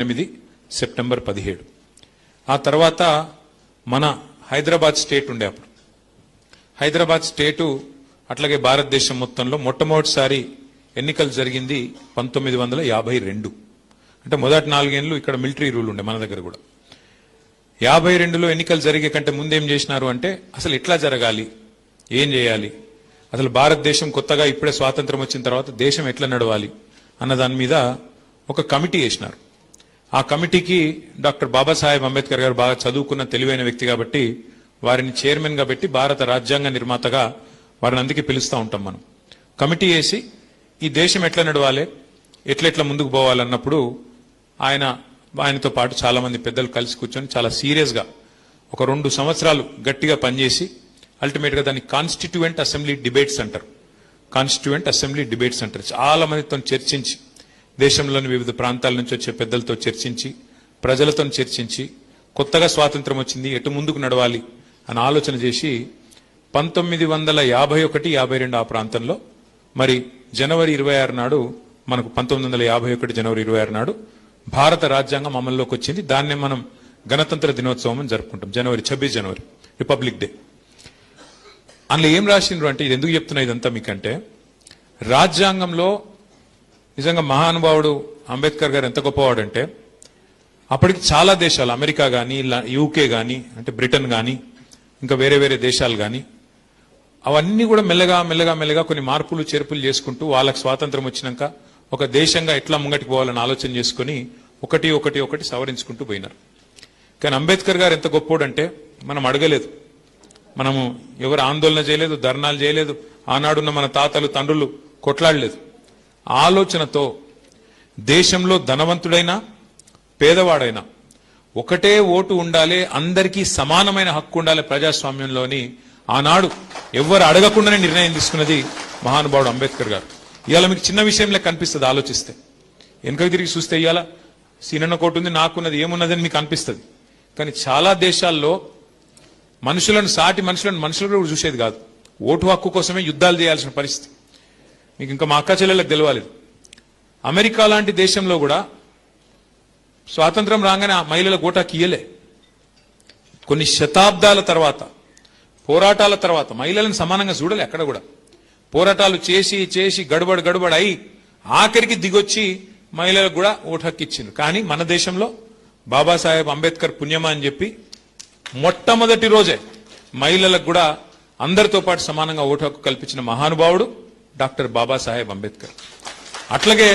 8 September 17 ఆ తర్వాత మన హైదరాబాద్ స్టేట్ ఉండే అప్పుడు హైదరాబాద్ స్టేటు అట్లాగే భారతదేశం మొత్తంలో మొట్టమొదటిసారి ఎన్నికలు జరిగింది 1952 అంటే మొదటి 4 ఏళ్లు ఇక్కడ మిలిటరీ రూల్ ఉండే మన దగ్గర కూడా 52లో ఎన్నికలు జరిగే కంటే ముందు ఏం చేసినారు అంటే అసలు ఎట్లా జరగాలి ఏం చేయాలి అసలు భారతదేశం కొత్తగా ఇప్పుడే స్వాతంత్రం వచ్చిన తర్వాత దేశం ఎట్లా నడవాలి అన్న దాని మీద ఒక కమిటీ వేసినారు ఆ కమిటీకి డాక్టర్ బాబాసాహెబ్ అంబేద్కర్ గారు బాగా చదువుకున్న తెలివైన వ్యక్తి కాబట్టి వారిని చైర్మన్ గా పెట్టి భారత రాజ్యాంగ నిర్మాతగా వారిని అందుకే పిలుస్తూ ఉంటాం మనం కమిటీ వేసి ఈ దేశం ఎట్లా నడవాలి ఎట్లెట్లా ముందుకు పోవాలన్నప్పుడు ఆయనతో పాటు చాలా మంది పెద్దలు కలిసి కూర్చొని చాలా సీరియస్ గా ఒక 2 సంవత్సరాలు గట్టిగా పనిచేసి అల్టిమేట్ గా దాన్ని కాన్స్టిట్యూయెంట్ అసెంబ్లీ డిబేట్స్ అంటారు కాన్స్టిట్యూయెంట్ అసెంబ్లీ డిబేట్స్ అంటారు చాలా మందితో చర్చించి దేశంలోని వివిధ ప్రాంతాల నుంచి వచ్చే పెద్దలతో చర్చించి ప్రజలతో చర్చించి కొత్తగా స్వాతంత్రం వచ్చింది ఎటు ముందుకు నడవాలి అని ఆలోచన చేసి 1951-52 ఆ ప్రాంతంలో మరి జనవరి 26 నాడు మనకు 1951 జనవరి 26 నాడు భారత రాజ్యాంగం అమల్లోకి వచ్చింది దాన్నే మనం గణతంత్ర దినోత్సవం అని జరుపుకుంటాం 26 జనవరి రిపబ్లిక్ డే అందులో ఏం రాసిండ్రు అంటే ఇది ఎందుకు చెప్తున్నా ఇదంతా మీకంటే రాజ్యాంగంలో నిజంగా మహానుభావుడు అంబేద్కర్ గారు ఎంత గొప్పవాడంటే అప్పటికి చాలా దేశాలు అమెరికా కానీ యూకే కానీ అంటే బ్రిటన్ కానీ ఇంకా వేరే వేరే దేశాలు కానీ అవన్నీ కూడా మెల్లగా కొన్ని మార్పులు చేర్పులు చేసుకుంటూ వాళ్ళకి స్వాతంత్రం వచ్చినాక ఒక దేశంగా ఎట్లా ముంగటికి పోవాలని ఆలోచన చేసుకుని ఒకటి సవరించుకుంటూ పోయినారు కానీ అంబేద్కర్ గారు ఎంత గొప్పోడంటే మనం అడగలేదు మనము ఎవరు ఆందోళన చేయలేదు ధర్నాలు చేయలేదు ఆనాడున్న మన తాతలు తండ్రులు కొట్లాడలేదు ఆలోచనతో దేశంలో ధనవంతుడైనా పేదవాడైనా ఒకటే ఓటు ఉండాలి అందరికీ సమానమైన హక్కు ఉండాలి ప్రజాస్వామ్యంలోని ఆనాడు ఎవరు అడగకుండానే నిర్ణయం తీసుకున్నది మహానుభావుడు అంబేద్కర్ గారు ఇవాళ మీకు చిన్న విషయంలో కనిపిస్తుంది ఆలోచిస్తే వెనుకకి తిరిగి చూస్తే ఇవాళ సీనన్న కోటు ఉంది నాకున్నది ఏమున్నదని మీకు అనిపిస్తుంది కానీ చాలా దేశాల్లో సాటి మనుషులను కూడా చూసేది కాదు ఓటు హక్కు కోసమే యుద్ధాలు చేయాల్సిన పరిస్థితి మీకు ఇంకా మా అక్క చెల్లెళ్ళకి తెలవాలి అమెరికా లాంటి దేశంలో కూడా స్వాతంత్రం రాగానే ఆ మహిళల ఓటాకి ఇయ్యలే కొన్ని శతాబ్దాల తర్వాత పోరాటాల తర్వాత మహిళలను సమానంగా చూడలే అక్కడ కూడా పోరాటాలు చేసి గడబడ అయి ఆఖరికి దిగొచ్చి మహిళలకు కూడా ఓటు హక్కు ఇచ్చిండ్రు కానీ మన దేశంలో బాబాసాహెబ్ అంబేద్కర్ పుణ్యమా అని చెప్పి మొట్టమొదటి రోజే మహిళలకు కూడా అందరితో పాటు సమానంగా ఓటు హక్కు కల్పించిన మహానుభావుడు డాక్టర్ బాబాసాహెబ్ అంబేద్కర్ అట్లాగే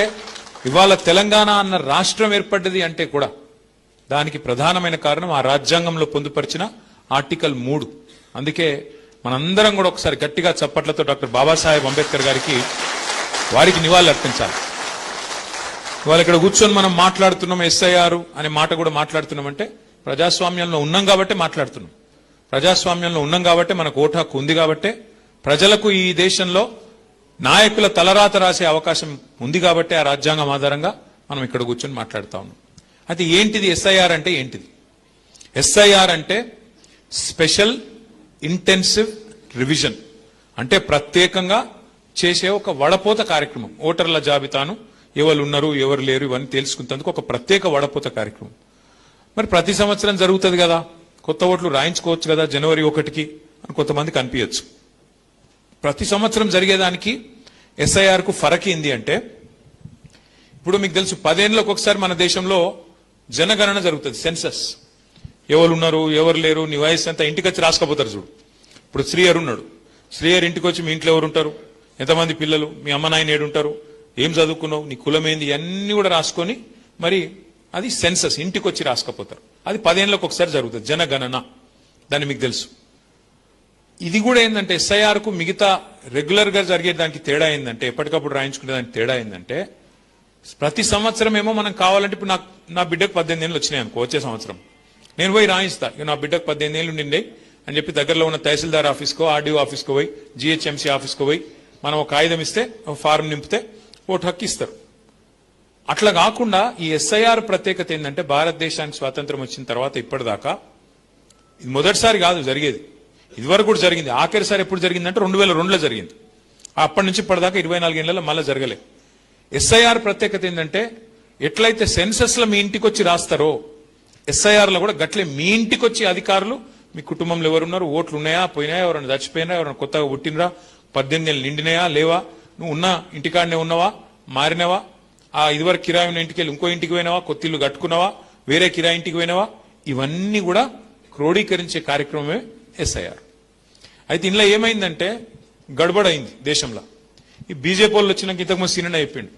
ఇవాళ తెలంగాణ అన్న రాష్ట్రం ఏర్పడ్డది అంటే కూడా దానికి ప్రధానమైన కారణం ఆ రాజ్యాంగంలో పొందుపరిచిన ఆర్టికల్ 3 అందుకే మనందరం కూడా ఒకసారి గట్టిగా చప్పట్లతో డాక్టర్ బాబాసాహెబ్ అంబేద్కర్ గారికి వారికి నివాళులు అర్పించాలి ఇవాళ ఇక్కడ కూర్చొని మనం మాట్లాడుతున్నాం ఎస్ఐఆర్ అనే మాట కూడా మాట్లాడుతున్నామంటే ప్రజాస్వామ్యంలో ఉన్నాం కాబట్టి మాట్లాడుతున్నాం ప్రజాస్వామ్యంలో ఉన్నాం కాబట్టి మనకు ఓటు హక్కు ఉంది కాబట్టి ప్రజలకు ఈ దేశంలో నాయకుల తలరాత రాసే అవకాశం ఉంది కాబట్టి ఆ రాజ్యాంగం ఆధారంగా మనం ఇక్కడ కూర్చొని మాట్లాడుతా ఉన్నాం అయితే ఏంటిది ఎస్ఐఆర్ అంటే ఏంటిది ఎస్ఐఆర్ అంటే స్పెషల్ ఇంటెన్సివ్ రివిజన్ అంటే ప్రత్యేకంగా చేసే ఒక వడపోత కార్యక్రమం ఓటర్ల జాబితాను ఎవరు ఉన్నారు ఎవరు లేరు ఇవన్నీ తెలుసుకునేందుకు ఒక ప్రత్యేక వడపోత కార్యక్రమం మరి ప్రతి సంవత్సరం జరుగుతుంది కదా కొత్త ఓట్లు రాయించుకోవచ్చు కదా జనవరి 1కి అని కొంతమందికి అనిపించచ్చు ప్రతి సంవత్సరం జరిగేదానికి ఎస్ఐఆర్ కు ఫరక్ ఏంది అంటే ఇప్పుడు మీకు తెలుసు 10 ఏళ్లకు ఒకసారి మన దేశంలో జనగణన జరుగుతుంది సెన్సస్ ఎవరు ఉన్నారు ఎవరు లేరు నీ వయసు ఎంత ఇంటికి వచ్చి రాసుకపోతారు చూడు ఇప్పుడు శ్రీహర్ ఉన్నాడు శ్రీహర్ ఇంటికి వచ్చి మీ ఇంట్లో ఎవరు ఉంటారు ఎంతమంది పిల్లలు మీ అమ్మ నాయన ఏడుంటారు ఏం చదువుకున్నావు నీ కులం ఏంది ఇవన్నీ కూడా రాసుకొని మరి అది సెన్సస్ ఇంటికి వచ్చి రాసుకపోతారు అది 10 ఏళ్లకు ఒకసారి జరుగుతుంది జనగణన దాన్ని మీకు తెలుసు ఇది కూడా ఏంటంటే ఎస్ఐఆర్ కు మిగతా రెగ్యులర్ గా జరిగే దానికి తేడా ఏంటంటే ఎప్పటికప్పుడు రాయించుకునే దానికి తేడా ఏంటంటే ప్రతి సంవత్సరం ఏమో మనం కావాలంటే ఇప్పుడు నా బిడ్డకు 18 ఏళ్ళు వచ్చినాయి అనుకో వచ్చే సంవత్సరం నేను పోయి రాయిస్తా నా బిడ్డకు 18 ఏళ్ళు నిండే అని చెప్పి దగ్గరలో ఉన్న తహసీల్దార్ ఆఫీస్కో ఆర్డీఓ ఆఫీస్కో పోయి జిహెచ్ఎంసీ ఆఫీస్కో పోయి మనం ఒక కాగితం ఇస్తే ఒక ఫారం నింపితే ఓటు హక్కు ఇస్తారు అట్లా కాకుండా ఈ ఎస్ఐఆర్ ప్రత్యేకత ఏంటంటే భారతదేశానికి స్వాతంత్రం వచ్చిన తర్వాత ఇప్పటిదాకా ఇది మొదటిసారి కాదు జరిగేది ఇదివరకు కూడా జరిగింది ఆఖరిసారి ఎప్పుడు జరిగిందంటే 2002లో జరిగింది అప్పటి నుంచి ఇప్పటిదాకా 24 ఏళ్లలో మళ్ళీ జరగలేదు ఎస్ఐఆర్ ప్రత్యేకత ఏంటంటే ఎట్లయితే సెన్సస్ లో మీ ఇంటికి వచ్చి రాస్తారో SIR లో కూడా గట్లే మీ ఇంటికి వచ్చి అధికారులు మీ కుటుంబంలో ఎవరున్నారు, ఓట్లు ఉన్నాయా, పోయినాయా, ఎవరైనా చచ్చిపోయినా, ఎవరైనా కొత్తగా పుట్టినరా, 18 ఏళ్ళు నిండినాయా లేవా, నువ్వు ఉన్న ఇంటికాడనే ఉన్నావా, మారినవా, ఆ ఇదివరకు కిరాయి ఉన్న ఇంటికి వెళ్ళి ఇంకో ఇంటికి పోయినావా, కొత్త ఇల్లు కట్టుకున్నావా, వేరే కిరాయి ఇంటికి పోయినావా, ఇవన్నీ కూడా క్రోడీకరించే కార్యక్రమమే SIR. అయితే ఇందులో ఏమైందంటే గడబడైంది దేశంలో. ఈ బీజేపీ వాళ్ళు వచ్చినాక ఇంతకుముందు సీనియర్ అయిపోయింది.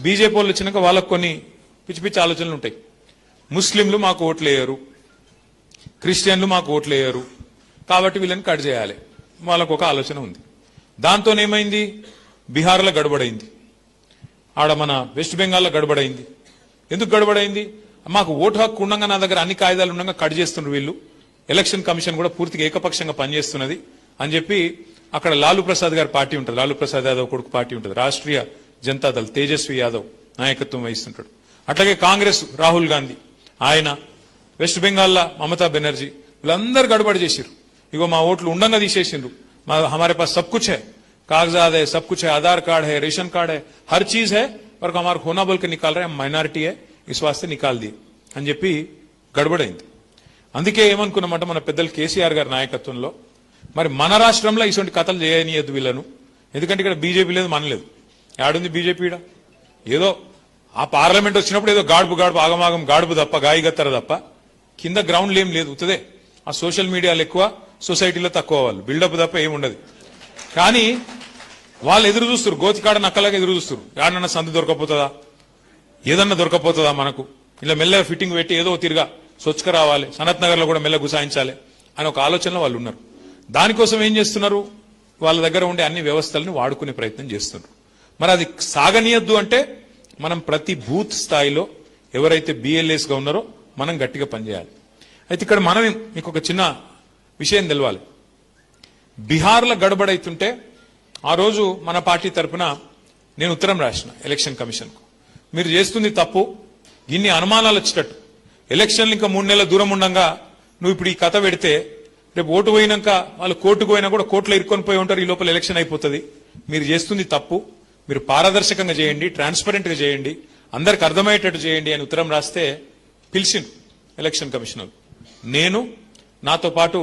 బీజేపీ వాళ్ళు వచ్చినాక వాళ్ళకు కొన్ని పిచ్చి పిచ్చి ఆలోచనలు ఉంటాయి. ముస్లింలు మాకు ఓట్లు వేయరు, క్రిస్టియన్లు మాకు ఓట్లు వేయరు, కాబట్టి వీళ్ళని కట్ చేయాలి, వాళ్ళకు ఒక ఆలోచన ఉంది. దాంతోనేమైంది, బీహార్లో గడబడైంది, ఆడ మన వెస్ట్ బెంగాల్లో గడబడైంది. ఎందుకు గడబడైంది, మాకు ఓటు హక్కు ఉండగా నా దగ్గర అన్ని కాయిదాలు ఉండగా కట్ చేస్తున్నారు వీళ్ళు, ఎలక్షన్ కమిషన్ కూడా పూర్తిగా ఏకపక్షంగా పనిచేస్తున్నది అని చెప్పి అక్కడ లాలూ ప్రసాద్ గారి పార్టీ ఉంటుంది, లాలూ ప్రసాద్ యాదవ్ కొడుకు పార్టీ ఉంటుంది, రాష్ట్రీయ జనతాదళ్ తేజస్వి యాదవ్ నాయకత్వం వహిస్తుంటాడు. అట్లాగే కాంగ్రెస్ రాహుల్ గాంధీ ఆయన, వెస్ట్ బెంగాల్లో మమతా బెనర్జీ, వీళ్ళందరూ గడబడి చేసిరు. ఇగో మా ఓట్లు ఉండంగా తీసేసిండ్రు, हमारे पास सब कुछ है, कागजात है, सब कुछ है, आधार कार्ड है, रेशन कार्ड है, हर चीज है, पर हमारा होना बोल के निकाल रहे हैं, माइनॉरिटी है, इस वास्ते निकाल दिए అని చెప్పి గడబడైంది. అందుకే ఏమనుకున్నామంటే మన పెద్దలు కేసీఆర్ గారి నాయకత్వంలో మరి మన రాష్ట్రంలో ఇటువంటి కథలు చేయనీయద్దు వీళ్ళను, ఎందుకంటే ఇక్కడ బీజేపీ లేదు, మనలేదు. యాడుంది బీజేపీ? ఏదో ఆ పార్లమెంట్ వచ్చినప్పుడు ఏదో గాడుపు ఆగమాగం గాడుపు తప్ప, గాయగత్తర తప్ప కింద గ్రౌండ్ ఏం లేదు, ఉత్తదే. ఆ సోషల్ మీడియాలో ఎక్కువ, సొసైటీలో తక్కువ, వాళ్ళు బిల్డప్ తప్ప ఏముండదు. కానీ వాళ్ళు ఎదురు చూస్తారు, గోతికాడ నక్కలాగా ఎదురు చూస్తారు, యాడన్నా సందు దొరకపోతుందా, ఏదన్నా దొరకపోతుందా మనకు, ఇలా మెల్లగా ఫిట్టింగ్ పెట్టి ఏదో తిరిగా స్వచ్ఛక రావాలి, సనత్ నగర్ లో కూడా మెల్లగా గుసాయించాలి అని ఒక ఆలోచనలో వాళ్ళు ఉన్నారు. దానికోసం ఏం చేస్తున్నారు, వాళ్ళ దగ్గర ఉండే అన్ని వ్యవస్థలను వాడుకునే ప్రయత్నం చేస్తున్నారు. మరి అది సాగనీయద్దు అంటే మనం ప్రతి బూత్ స్థాయిలో ఎవరైతే BLAs గా ఉన్నారో మనం గట్టిగా పనిచేయాలి. అయితే ఇక్కడ మనం మీకు ఒక చిన్న విషయం తెలవాలి. బీహార్లో గడబడైతుంటే ఆ రోజు మన పార్టీ తరఫున నేను ఉత్తరం రాసిన ఎలక్షన్ కమిషన్కు, మీరు చేస్తుంది తప్పు, ఇన్ని అనుమానాలు వచ్చేటట్టు, ఎలక్షన్లు ఇంకా 3 నెలల దూరం ఉండగా నువ్వు ఇప్పుడు ఈ కథ పెడితే రేపు ఓటు పోయినాక వాళ్ళు కోర్టుకు పోయినా కూడా కోర్టులో ఇరుక్కొని పోయి ఉంటారు, ఈ లోపల ఎలక్షన్ అయిపోతుంది, మీరు చేస్తుంది తప్పు, మీరు పారదర్శకంగా చేయండి, ట్రాన్స్పరెంట్ గా చేయండి, అందరికి అర్థమయ్యేటట్టు చేయండి అని ఉత్తరం రాస్తే పిలిచింది ఎలక్షన్ కమిషనర్. నేను, నాతో పాటు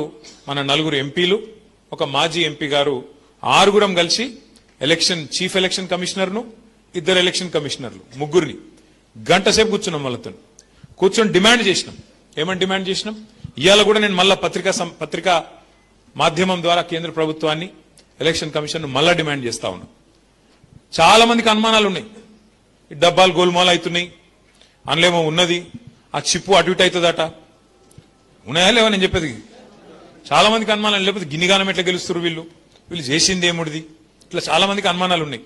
మన 4 ఎంపీలు, ఒక మాజీ ఎంపీ గారు, 6గురం కలిసి చీఫ్ ఎలక్షన్ కమిషనర్ను, 2 ఎలక్షన్ కమిషనర్లు, 3గురిని గంట సేపు కూర్చున్నాం. వాళ్ళతో కూర్చొని డిమాండ్ చేసినాం. ఏమని డిమాండ్ చేసినాం, ఇవాళ కూడా నేను మళ్ళా పత్రికా మాధ్యమం ద్వారా కేంద్ర ప్రభుత్వాన్ని, ఎలక్షన్ కమిషన్ మళ్ళా డిమాండ్ చేస్తా ఉన్నాం. చాలా మందికి అనుమానాలు ఉన్నాయి, ఈ డబ్బాలు గోల్మాల్ అవుతున్నాయి, అందులోమో ఉన్నది, ఆ చిప్పు అటు ఇటు అవుతుందట, ఉన్నాయా లేవా నేను చెప్పేది. చాలా మందికి అనుమానాలు, లేకపోతే గిన్నిగానం ఎట్లా గెలుస్తారు వీళ్ళు చేసింది ఏముడిది, ఇట్లా చాలా మందికి అనుమానాలు ఉన్నాయి.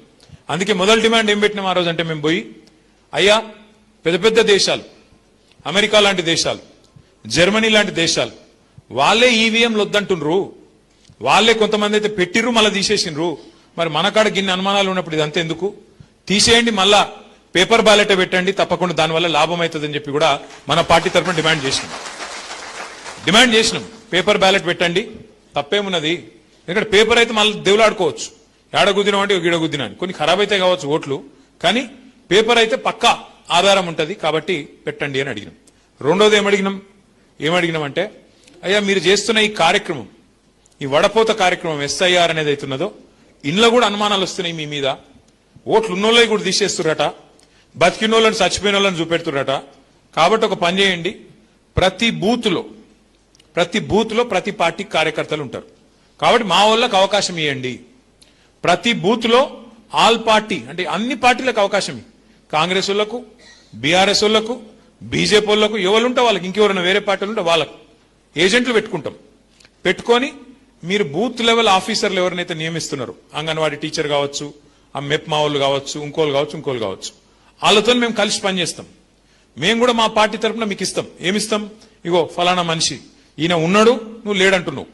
అందుకే మొదటి డిమాండ్ ఏం పెట్టినాం ఆ రోజు అంటే, మేము పోయి అయ్యా పెద్ద పెద్ద దేశాలు, అమెరికా లాంటి దేశాలు, జర్మనీ లాంటి దేశాలు, వాళ్ళే ఈవీఎంలు వద్దంటుండ్రు, వాళ్ళే కొంతమంది అయితే పెట్టిర్రు మళ్ళీ తీసేసిండ్రు, మరి మన కాడ గిన్ని అనుమానాలు ఉన్నప్పుడు ఇదంతా ఎందుకు, తీసేయండి, మళ్ళా పేపర్ బ్యాలెట్ పెట్టండి, తప్పకుండా దానివల్ల లాభం అవుతుందని చెప్పి కూడా మన పార్టీ తరఫున డిమాండ్ చేసినాం. పేపర్ బ్యాలెట్ పెట్టండి, తప్పేమున్నది, ఎందుకంటే పేపర్ అయితే మళ్ళీ దేవులాడుకోవచ్చు, ఏడగుద్దినాం అంటే గిడగుద్దినా అని, కొన్ని ఖరాబ్ అయితే కావచ్చు ఓట్లు, కానీ పేపర్ అయితే పక్కా ఆధారం ఉంటుంది కాబట్టి పెట్టండి అని అడిగినాం. రెండోది ఏమడిగినాం అంటే, అయ్యా మీరు చేస్తున్న ఈ కార్యక్రమం, ఈ వడపోత కార్యక్రమం SIR అనేది అవుతున్నదో, ఇంట్లో కూడా అనుమానాలు వస్తున్నాయి మీ మీద, ఓట్లు ఉన్నోళ్ళవి కూడా తీసేస్తుర్రట, బతికినోళ్ళని చచ్చిపోయిన వాళ్ళని చూపెడుతుర్రట, కాబట్టి ఒక పని చేయండి, ప్రతి బూత్ లో ప్రతి పార్టీ కార్యకర్తలు ఉంటారు, కాబట్టి మా వాళ్ళకి అవకాశం ఇవ్వండి, ప్రతి బూత్ లో ఆల్ పార్టీ అంటే అన్ని పార్టీలకు అవకాశం, కాంగ్రెస్ వాళ్ళకు, బీఆర్ఎస్ వాళ్ళకు, బీజేపీ వాళ్ళకు, ఎవరుంటే వాళ్ళకి, ఇంకెవరైనా వేరే పార్టీలు ఉంటే వాళ్ళకు ఏజెంట్లు పెట్టుకొని మీరు బూత్ లెవెల్ ఆఫీసర్లు ఎవరినైతే నియమిస్తున్నారు, అంగన్వాడీ టీచర్ కావచ్చు, ఆ మెప్మా వాళ్ళు కావచ్చు, ఇంకోళ్ళు కావచ్చు, వాళ్ళతో మేము కలిసి పనిచేస్తాం. మేము కూడా మా పార్టీ తరఫున మీకు ఇస్తాం. ఏమిస్తాం, ఇగో ఫలానా మనిషి ఈయన ఉన్నాడు, నువ్వు లేడంటున్నావు,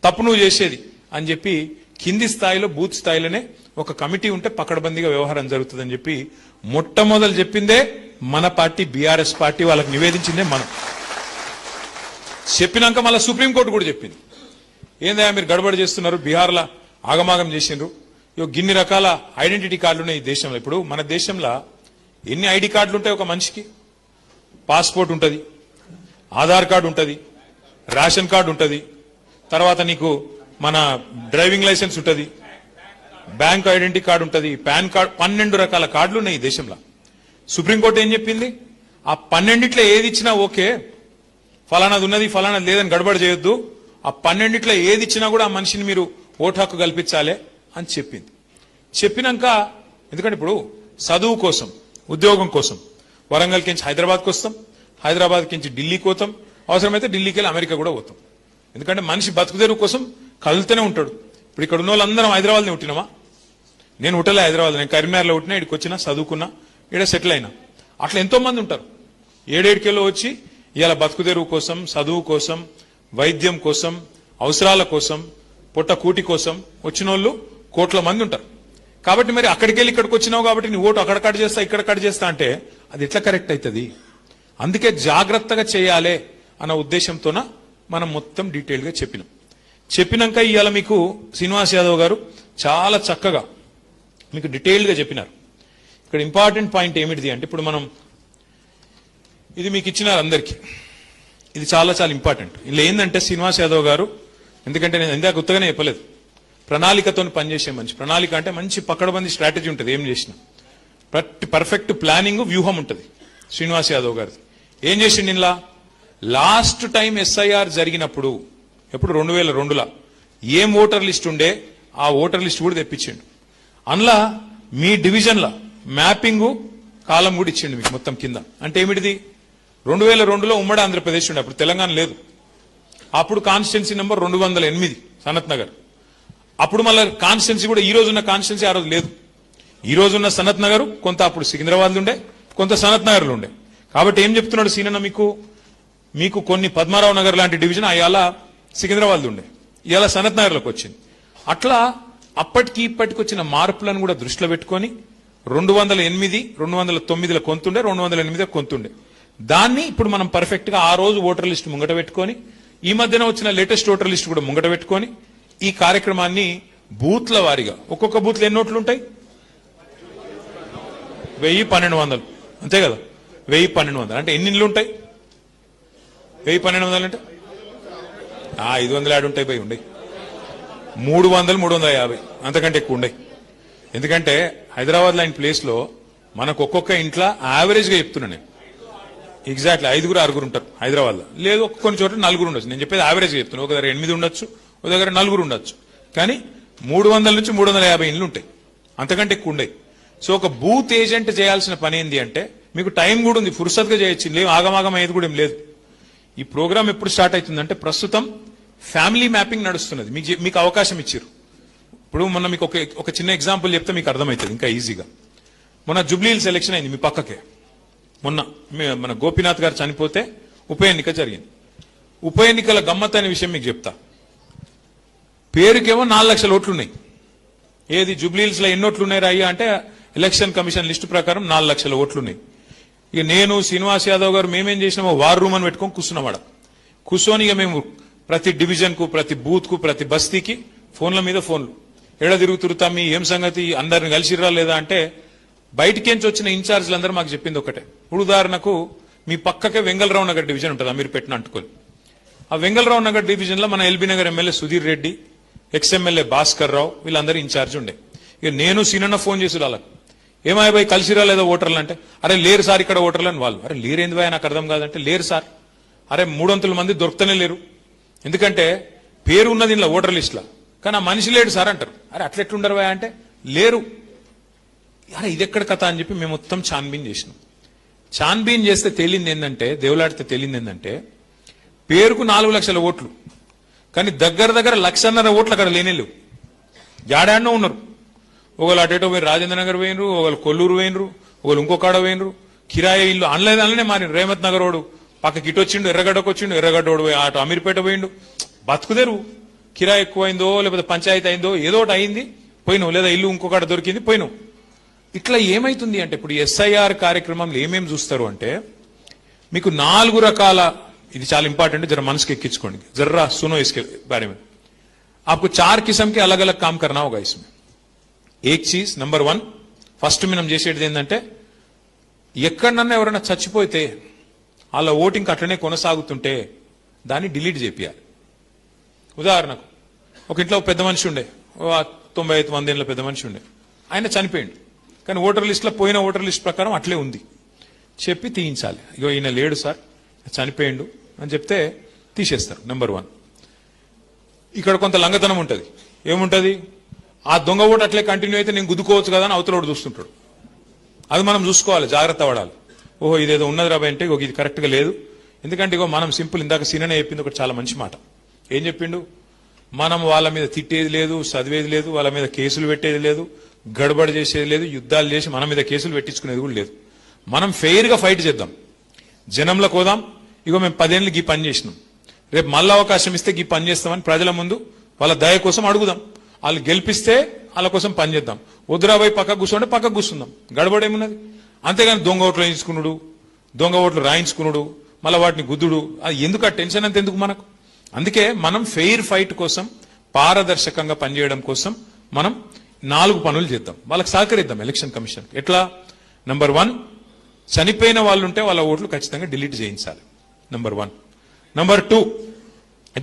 తప్పు నువ్వు చేసేది అని చెప్పి కింది స్థాయిలో బూత్ స్థాయిలోనే ఒక కమిటీ ఉంటే పకడ్బందీగా వ్యవహారం జరుగుతుందని చెప్పి మొట్టమొదలు చెప్పిందే మన పార్టీ, బీఆర్ఎస్ పార్టీ వాళ్ళకి నివేదించిందే మనం. చెప్పినాక మళ్ళీ సుప్రీంకోర్టు కూడా చెప్పింది, ఏందయ్యా మీరు గడబడి చేస్తున్నారు, బీహార్లో ఆగమాగం చేసిండ్రు, గిన్ని రకాల ఐడెంటిటీ కార్డులు ఉన్నాయి ఈ దేశంలో. ఇప్పుడు మన దేశంలో ఎన్ని ఐడి కార్డులు ఉంటాయి ఒక మనిషికి? పాస్పోర్ట్ ఉంటుంది, ఆధార్ కార్డు ఉంటుంది, రేషన్ కార్డు ఉంటుంది, తర్వాత నీకు మన డ్రైవింగ్ లైసెన్స్ ఉంటుంది, బ్యాంక్ ఐడెంటిటీ కార్డు ఉంటుంది, పాన్ కార్డు, 12 రకాల కార్డులు ఉన్నాయి ఈ దేశంలో. సుప్రీంకోర్టు ఏం చెప్పింది? ఆ 12 ఏది ఇచ్చినా ఓకే, ఫలానాది ఉన్నది ఫలానాది లేదని గడబడి చేయొద్దు, ఆ 12 ఏది ఇచ్చినా కూడా ఆ మనిషిని మీరు ఓటు హక్కు కల్పించాలి అని చెప్పింది. చెప్పినాక ఎందుకంటే ఇప్పుడు చదువు కోసం, ఉద్యోగం కోసం వరంగల్కి నుంచి హైదరాబాద్కి వస్తాం, హైదరాబాద్కి నుంచి ఢిల్లీకి పోతాం, అవసరమైతే ఢిల్లీకి వెళ్ళి అమెరికా కూడా పోతాం. ఎందుకంటే మనిషి బతుకుదెరువు కోసం కదులుతూనే ఉంటాడు. ఇప్పుడు ఇక్కడ ఉన్న వాళ్ళందరం హైదరాబాద్ని పుట్టినామా? నేను పుట్టలే హైదరాబాద్, నేను కరీంనగర్లో పుట్టినా, ఇక్కడికి వచ్చినా, చదువుకున్నా, ఇక్కడ సెటిల్ అయినా. అట్లా ఎంతో మంది ఉంటారు 7-7 వచ్చి ఇవాళ బతుకుదెరువు కోసం, చదువు కోసం, వైద్యం కోసం, అవసరాల కోసం, పొట్ట కూటి కోసం వచ్చిన వాళ్ళు కోట్ల మంది ఉంటారు. కాబట్టి మరి అక్కడికి వెళ్ళి ఇక్కడికి వచ్చినావు కాబట్టి నీ ఓటు అక్కడ కట్ చేస్తా ఇక్కడ కట్ చేస్తా అంటే అది ఎట్లా కరెక్ట్ అవుతుంది? అందుకే జాగ్రత్తగా చేయాలి అన్న ఉద్దేశంతోన మనం మొత్తం డీటెయిల్గా చెప్పినాక ఇవాళ మీకు శ్రీనివాస్ యాదవ్ గారు చాలా చక్కగా మీకు డీటెయిల్గా చెప్పినారు. ఇక్కడ ఇంపార్టెంట్ పాయింట్ ఏమిటిది అంటే, ఇప్పుడు మనం ఇది మీకు ఇచ్చినారు అందరికీ, ఇది చాలా చాలా ఇంపార్టెంట్. ఇలా ఏంటంటే శ్రీనివాస్ యాదవ్ గారు, ఎందుకంటే నేను ఇందాక ఉత్తగానే చెప్పలేదు, ప్రణాళికతో పనిచేసే మనిషి. ప్రణాళిక అంటే మంచి పకడ్బందీ స్ట్రాటజీ ఉంటుంది, ఏం చేసినా పర్ఫెక్ట్ ప్లానింగ్, వ్యూహం ఉంటుంది శ్రీనివాస్ యాదవ్ గారిది. ఏం చేసిండు ఇలా? లాస్ట్ టైం ఎస్ఐఆర్ జరిగినప్పుడు, ఎప్పుడు 2002లో ఏం ఓటర్ లిస్ట్ ఉండే ఆ ఓటర్ లిస్ట్ కూడా తెప్పించిండు. అందులో మీ డివిజన్ల మ్యాపింగ్ కాలం కూడా ఇచ్చిండు మీకు మొత్తం కింద. అంటే ఏమిటిది? 2002లో ఉమ్మడి ఆంధ్రప్రదేశ్ ఉండే, అప్పుడు తెలంగాణ లేదు. అప్పుడు కాన్స్టిట్యున్సీ నెంబర్ 208 సనత్ నగర్. అప్పుడు మళ్ళీ కాన్స్టిట్యున్సీ కూడా ఈ రోజున్న కాన్స్టిట్యున్సీ ఆ రోజు లేదు. ఈ రోజున్న సనత్ నగర్ కొంత అప్పుడు సికింద్రాబాద్లో ఉండే, కొంత సనత్ నగర్లో ఉండే. కాబట్టి ఏం చెప్తున్నాడు సీనన్న, మీకు కొన్ని పద్మారావు నగర్ లాంటి డివిజన్ అయాల సికింద్రాబాద్లో ఉండే, ఇవాళ సనత్ నగర్లోకి వచ్చింది. అట్లా అప్పటికి ఇప్పటికి వచ్చిన మార్పులను కూడా దృష్టిలో పెట్టుకొని 208, 209లో కొంతుండే, 208 కొంతుండే. దాన్ని ఇప్పుడు మనం పర్ఫెక్ట్ గా ఆ రోజు ఓటర్ లిస్ట్ ముంగట పెట్టుకొని, ఈ మధ్యన వచ్చిన లేటెస్ట్ ఓటర్ లిస్ట్ కూడా ముంగట పెట్టుకొని ఈ కార్యక్రమాన్ని బూత్ల వారీగా, ఒక్కొక్క బూత్లో ఎన్ని ఓట్లు ఉంటాయి? 1000-1200, అంతే కదా? 1000-1200 అంటే ఎన్ని ఇళ్ళు ఉంటాయి? 1000-1200 అంటే 500 యాడ్ ఉంటాయి, పోయి ఉండే 300-350 అంతకంటే ఎక్కువ ఉండే. ఎందుకంటే హైదరాబాద్ లాంటి ప్లేస్ లో మనకు ఒక్కొక్క ఇంట్లో యావరేజ్ గా చెప్తున్నా నేను, ఎగ్జాక్ట్లీ 5-6 ఉంటారు హైదరాబాద్ లో. లేదు కొన్ని చోట్ల 4 ఉండొచ్చు. నేను చెప్పేది యావరేజ్ గా చెప్తున్నా. ఒక దగ్గర 8 ఉండొచ్చు, ఒక దగ్గర 4 ఉండొచ్చు. కానీ 300 నుంచి 350 ఇండ్లు ఉంటాయి, అంతకంటే ఎక్కువ ఉండే. సో ఒక బూత్ ఏజెంట్ చేయాల్సిన పని ఏంది అంటే, మీకు టైం కూడా ఉంది, ఫుర్సత్గా చేయొచ్చు, లేవు ఆగమాగం అయ్యేది కూడా ఏం లేదు. ఈ ప్రోగ్రామ్ ఎప్పుడు స్టార్ట్ అవుతుందంటే, ప్రస్తుతం ఫ్యామిలీ మ్యాపింగ్ నడుస్తున్నది, మీకు అవకాశం ఇచ్చారు. ఇప్పుడు మొన్న మీకు ఒక చిన్న ఎగ్జాంపుల్ చెప్తే మీకు అర్థమవుతుంది ఇంకా ఈజీగా. మొన్న జూబ్లీహిల్స్ ఎలక్షన్ అయింది మీ పక్కకే. మొన్న మన గోపీనాథ్ గారు చనిపోతే ఉప ఎన్నిక జరిగింది. ఉప ఎన్నికల గమ్మత్ అనే విషయం మీకు చెప్తా. పేరుకేమో 4 లక్షల ఓట్లున్నాయి. ఏది జూబ్లీహిల్స్ లో ఎన్ని ఓట్లు ఉన్నాయి రాయ్యా అంటే, ఎలక్షన్ కమిషన్ లిస్టు ప్రకారం 4 లక్షల ఓట్లున్నాయి. ఇక నేను శ్రీనివాస్ యాదవ్ గారు మేమేం చేసినామో వార్ రూమ్ అని పెట్టుకొని కూర్చున్నాం. కూర్చొని ఇక మేము ప్రతి డివిజన్ కు, ప్రతి బూత్ కు, ప్రతి బస్తీకి ఫోన్ల మీద ఫోన్లు, ఎడ తిరుగుతురుతా మీ ఏం సంగతి, అందరిని కలిసిరా లేదా అంటే, బయటికేంచి వచ్చిన ఇన్ఛార్జీలు అందరూ మాకు చెప్పింది ఒకటే. ఇప్పుడు ఉదాహరణకు మీ పక్కకే వెంగళరావు నగర్ డివిజన్ ఉంటుంది, మీరు పెట్టిన అంటుకొని. ఆ వెంగళరావు నగర్ డివిజన్ లో మన LB Nagar MLA Sudheer Reddy, ex MLA Bhaskar Rao, వీళ్ళందరూ ఇన్ఛార్జ్ ఉండే. ఇక నేను సీనన్న ఫోన్ చేసి వాళ్ళకి, ఏమాయి బాయ్ కలిసిరా లేదా ఓటర్లు అంటే, అరే లేరు సార్ ఇక్కడ ఓటర్లు అని వాళ్ళు. అరే లేరేంది బాయ్ నాకు అర్థం కాదంటే, లేరు సార్. అరే 300 మంది దొరుకుతూనే లేరు, ఎందుకంటే పేరు ఉన్నది ఇలా ఓటర్ లిస్ట్ లా, కానీ ఆ మనిషి లేడు సార్ అంటారు. అరే అట్లెట్లుండరు బాయ్ అంటే, లేరు. అరే ఇది ఎక్కడ కథ అని చెప్పి మేము మొత్తం ఛాన్బీన్ చేసినాం. ఛాన్బీన్ చేస్తే తేలింది ఏంటంటే, దేవులాడితే తేలింది ఏంటంటే, పేరుకు 4 లక్షల ఓట్లు, కానీ దగ్గర 1.5 ఓట్లు అక్కడ లేనేలేవు, జాడాడనో ఉన్నారు. ఒకళ్ళు అటేటో పోయి రాజేంద్ర నగర్ పోయినరు, ఒకళ్ళు కొల్లూరు పోయినరు, ఒకళ్ళు ఇంకొకాడ పోయినరు. కిరాయి ఇల్లు అనలేదనే మారిన. రేమత్ నగర్ వాడు పక్కకి ఇటు వచ్చిండు, ఎర్రగడ్డకు వచ్చిండు, ఎర్రగడ్డోడు పోయి అటు అమీర్పేట పోయిండు. బతుకుదేరు, కిరాయి ఎక్కువైందో లేకపోతే పంచాయతీ అయిందో ఏదో ఒకటి అయింది, పోయినావు. లేదా ఇల్లు ఇంకొకటి దొరికింది, పోయినావు. ఇట్లా ఏమైతుంది అంటే, ఇప్పుడు ఎస్ఐఆర్ కార్యక్రమంలో ఏమేమి చూస్తారు అంటే, మీకు 4 రకాల, ఇది చాలా ఇంపార్టెంట్, జర మనసుకి ఎక్కించుకోండి, జర్రా सुनो इसके बारे में. आपको 4 किस्म के अलग अलग काम करना होगा इसमें. एक चीज नंबर 1 ఫస్ట్ మనం చేసేది ఏంటంటే, ఎక్కడన్నా ఎవరైనా చచ్చిపోతే వాళ్ళ ఓటింగ్ అట్లనే కొనసాగుతుంటే దాన్ని డిలీట్ చేపియాలి. ఉదాహరణకు ఒక ఇంట్లో పెద్ద మనిషి ఉండే, 95 ఏళ్ళ పెద్ద మనిషి ఉండే, ఆయన చనిపోయిండు. కానీ ఓటర్ లిస్టులో పోయిన ఓటర్ లిస్ట్ ప్రకారం అట్లే ఉంది. చెప్పి తీయించాలి. ఇగో ఈయన లేడు సార్, చనిపోయిండు అని చెప్తే తీసేస్తారు. నెంబర్ 1. ఇక్కడ కొంత లంగతనం ఉంటుంది. ఏముంటుంది? ఆ దొంగ ఓటు అట్లే కంటిన్యూ అయితే నేను గుద్దుకోవచ్చు కదా అని అవతలోడు చూస్తుంటాడు. అది మనం చూసుకోవాలి, జాగ్రత్త పడాలి. ఓహో ఇదేదో ఉన్నది రాబాయి అంటే ఇది కరెక్ట్గా లేదు. ఎందుకంటే ఇగో మనం సింపుల్, ఇందాక సీననే చెప్పింది ఒకటి చాలా మంచి మాట. ఏం చెప్పిండు? మనం వాళ్ళ మీద తిట్టేది లేదు, చదివేది లేదు, వాళ్ళ మీద కేసులు పెట్టేది లేదు, గడబడి చేసేది లేదు, యుద్ధాలు చేసి మన మీద కేసులు పెట్టించుకునేది కూడా లేదు. మనం ఫెయిర్ గా ఫైట్ చేద్దాం, జనంలోకి పోదాం. ఇగో మేము 10 ఏళ్ళకి ఈ పని చేసినాం, రేపు మళ్ళీ అవకాశం ఇస్తే ఈ పని చేస్తామని ప్రజల ముందు వాళ్ళ దయ కోసం అడుగుదాం. వాళ్ళు గెలిపిస్తే వాళ్ళ కోసం పని చేద్దాం. వద్దురాబాయి పక్కకు కూర్చోండి, పక్కకు కూర్చుందాం. గడబడేమున్నది? అంతేగాని దొంగ ఓట్లు వేయించుకున్నాడు, దొంగ ఓట్లు రాయించుకున్నాడు, మళ్ళీ వాటిని గుద్దుడు, అది ఎందుకు? ఆ టెన్షన్ అంత ఎందుకు మనకు? అందుకే మనం ఫెయిర్ ఫైట్ కోసం, పారదర్శకంగా పనిచేయడం కోసం మనం 4 పనులు చేద్దాం. వాళ్ళకి సహకరిద్దాం ఎలక్షన్ కమిషన్. ఎట్లా? నెంబర్ 1, చనిపోయిన వాళ్ళు ఉంటే వాళ్ళ ఓట్లు ఖచ్చితంగా డిలీట్ చేయించాలి. నెంబర్ 1. నెంబర్ 2,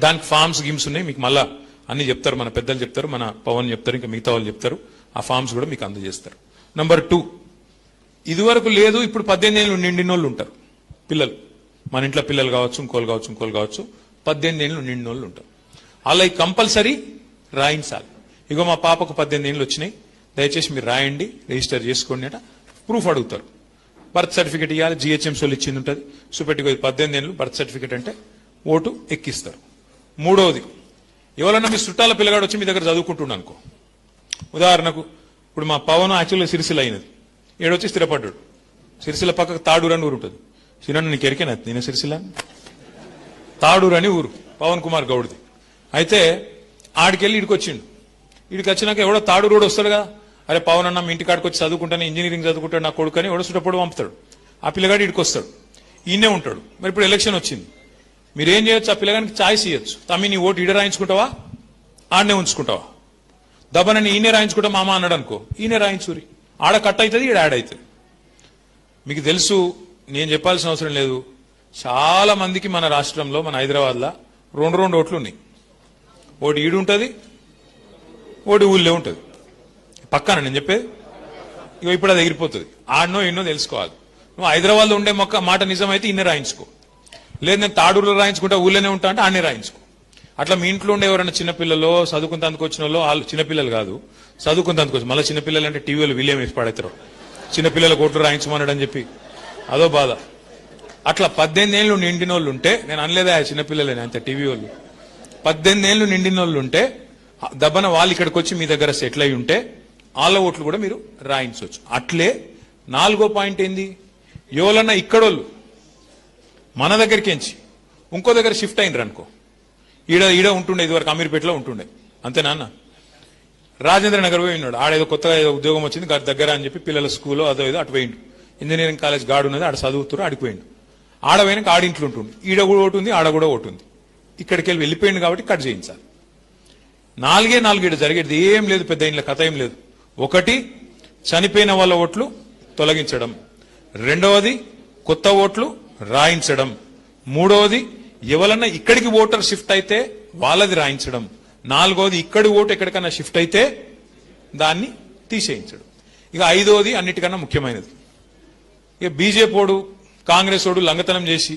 దానికి ఫామ్స్ గిమ్స్ ఉన్నాయి, మీకు మళ్ళా అన్ని చెప్తారు, మన పెద్దలు చెప్తారు, మన పవన్ చెప్తారు, ఇంకా మిగతా వాళ్ళు చెప్తారు. ఆ ఫామ్స్ కూడా మీకు అందజేస్తారు. నెంబర్ 2, ఇదివరకు లేదు, ఇప్పుడు 18 ఏళ్ళు నిండిన వాళ్ళు ఉంటారు పిల్లలు. మన ఇంట్లో పిల్లలు కావచ్చు, ఇంకోళ్ళు కావచ్చు, 18 ఏళ్ళు నిండిన వాళ్ళు ఉంటారు. అలా కంపల్సరీ రాయించాలి. ఇగో మా పాపకు 18 ఏళ్ళు వచ్చినాయి, దయచేసి మీరు రాయండి, రిజిస్టర్ చేసుకోండి అట. ప్రూఫ్ అడుగుతారు. బర్త్ సర్టిఫికేట్ ఇవ్వాలి, జిహెచ్ఎంసీలో ఇచ్చింది ఉంటుంది. చూపెట్టుకో 18 ఏళ్ళు బర్త్ సర్టిఫికేట్ అంటే ఓటు ఎక్కిస్తారు. 3వది, ఎవరన్నా మీ చుట్టాల పిల్లగాడు వచ్చి మీ దగ్గర చదువుకుంటున్నాను అనుకో. ఉదాహరణకు ఇప్పుడు మా పవన్ యాక్చువల్గా సిరిసిల్ల అయినది, ఏడొచ్చి స్థిరపడ్డాడు. సిరిసిల్ల పక్కకు తాడూరు అని ఊరు ఉంటుంది. సిరన్న నీకు ఎరికేనా? నేను సిరిసిల్ల తాడూరు అని ఊరు, పవన్ కుమార్ గౌడ్ది. అయితే ఆడికెళ్ళి ఇడికి వచ్చిండు. ఇడికి వచ్చినాక ఎవడో తాడూరు కూడా వస్తాడు కదా, అరే పవన్ అన్న మీ ఇంటి కాడికి వచ్చి చదువుకుంటాను, ఇంజనీరింగ్ చదువుకుంటాడు నా కొడుకు అని ఎవడో చుట్టప్పుడు పంపుతాడు. ఆ పిల్లగాడు ఇడికి వస్తాడు, ఈయనే ఉంటాడు. మరి ఇప్పుడు ఎలక్షన్ వచ్చింది, మీరేం చేయొచ్చు? ఆ పిల్లగానికి ఛాయిస్ ఇవ్వచ్చు. తమ్మి నీ ఓటు ఈడ రాయించుకుంటావా, ఆడనే ఉంచుకుంటావా? దబ్బనని ఈయనే రాయించుకుంటా మామ అన్నాడు అనుకో, ఈయనే రాయించురి. ఆడ కట్ అవుతుంది, ఈడ యాడ్ అవుతుంది. మీకు తెలుసు, నేను చెప్పాల్సిన అవసరం లేదు, చాలా మందికి మన రాష్ట్రంలో, మన హైదరాబాద్లో 2 ఓట్లు ఉన్నాయి. ఓటు ఈడు ఉంటుంది, ఓటు ఊళ్ళో ఉంటుంది. పక్కన నేను చెప్పేది. ఇక ఇప్పుడు అది ఎగిరిపోతుంది. ఆడనో ఎన్నో తెలుసుకోవాలి. నువ్వు హైదరాబాద్లో ఉండే మాట నిజమైతే ఇన్నే రాయించుకో, లేదు నేను తాడూరులో రాయించుకుంటా ఊళ్ళోనే ఉంటా అంటే ఆడనే రాయించుకో. అట్లా మీ ఇంట్లో ఉండే ఎవరైనా చిన్నపిల్లలు చదువుకుంటందుకు వచ్చిన వాళ్ళు, చిన్నపిల్లలు కాదు చదువుకుంటందుకు వచ్చి, మళ్ళీ చిన్నపిల్లలు అంటే టీవీలో విలియం వేసి పడతారు, చిన్నపిల్లల ఓట్లు రాయించమన్నాడు అని చెప్పి అదో బాధ. అట్లా 18 ఏళ్ళు నిండిన వాళ్ళు ఉంటే, నేను అనలేదా చిన్నపిల్లలేని అంత టీవీ వాళ్ళు, 18 ఏళ్ళు నిండిన వాళ్ళు ఉంటే దబ్బన వాళ్ళు ఇక్కడికి వచ్చి మీ దగ్గర సెటిల్ అయి ఉంటే వాళ్ళ ఓట్లు కూడా మీరు రాయించవచ్చు. అట్లే 4వ పాయింట్ ఏంది? ఎవరన్నా ఇక్కడోళ్ళు మన దగ్గరికి ఎంచి ఇంకో దగ్గర షిఫ్ట్ అయినరు అనుకో, ఈడ ఉంటుండే, ఇదివరకు అమీర్పేటలో ఉంటుండే, అంతేనా అన్న? రాజేంద్ర నగర్ పోయి ఉన్నాడు, ఆడేదో కొత్తగా ఏదో ఉద్యోగం వచ్చింది దగ్గర అని చెప్పి పిల్లల స్కూల్లో అదో ఏదో అటు పోయిండు. ఇంజనీరింగ్ కాలేజ్ గాడు ఉన్నది, ఆడ చదువుతారు, ఆడిపోయిండు. ఆడపోయినాక ఆడింట్లో ఉంటుంది, ఈడ కూడా ఒకటి ఉంది, ఆడ కూడా ఒకటి ఉంది. ఇక్కడికి వెళ్ళిపోయింది కాబట్టి కట్ చేయించాలి. 4 ఈడ జరిగేది ఏం లేదు, పెద్ద ఇంట్లో కథ ఏం లేదు. 1, చనిపోయిన వాళ్ళ ఓట్లు తొలగించడం. 2వది, కొత్త ఓట్లు రాయించడం. 3వది, ఎవరన్నా ఇక్కడికి ఓటర్ షిఫ్ట్ అయితే వాళ్ళది రాయించడం. 4వది, ఇక్కడి ఓటు ఎక్కడికన్నా షిఫ్ట్ అయితే దాన్ని తీసేయించడం. ఇక 5వది అన్నిటికన్నా ముఖ్యమైనది, ఇక బీజేపీ ఓడు కాంగ్రెస్ ఓడు లంగతనం చేసి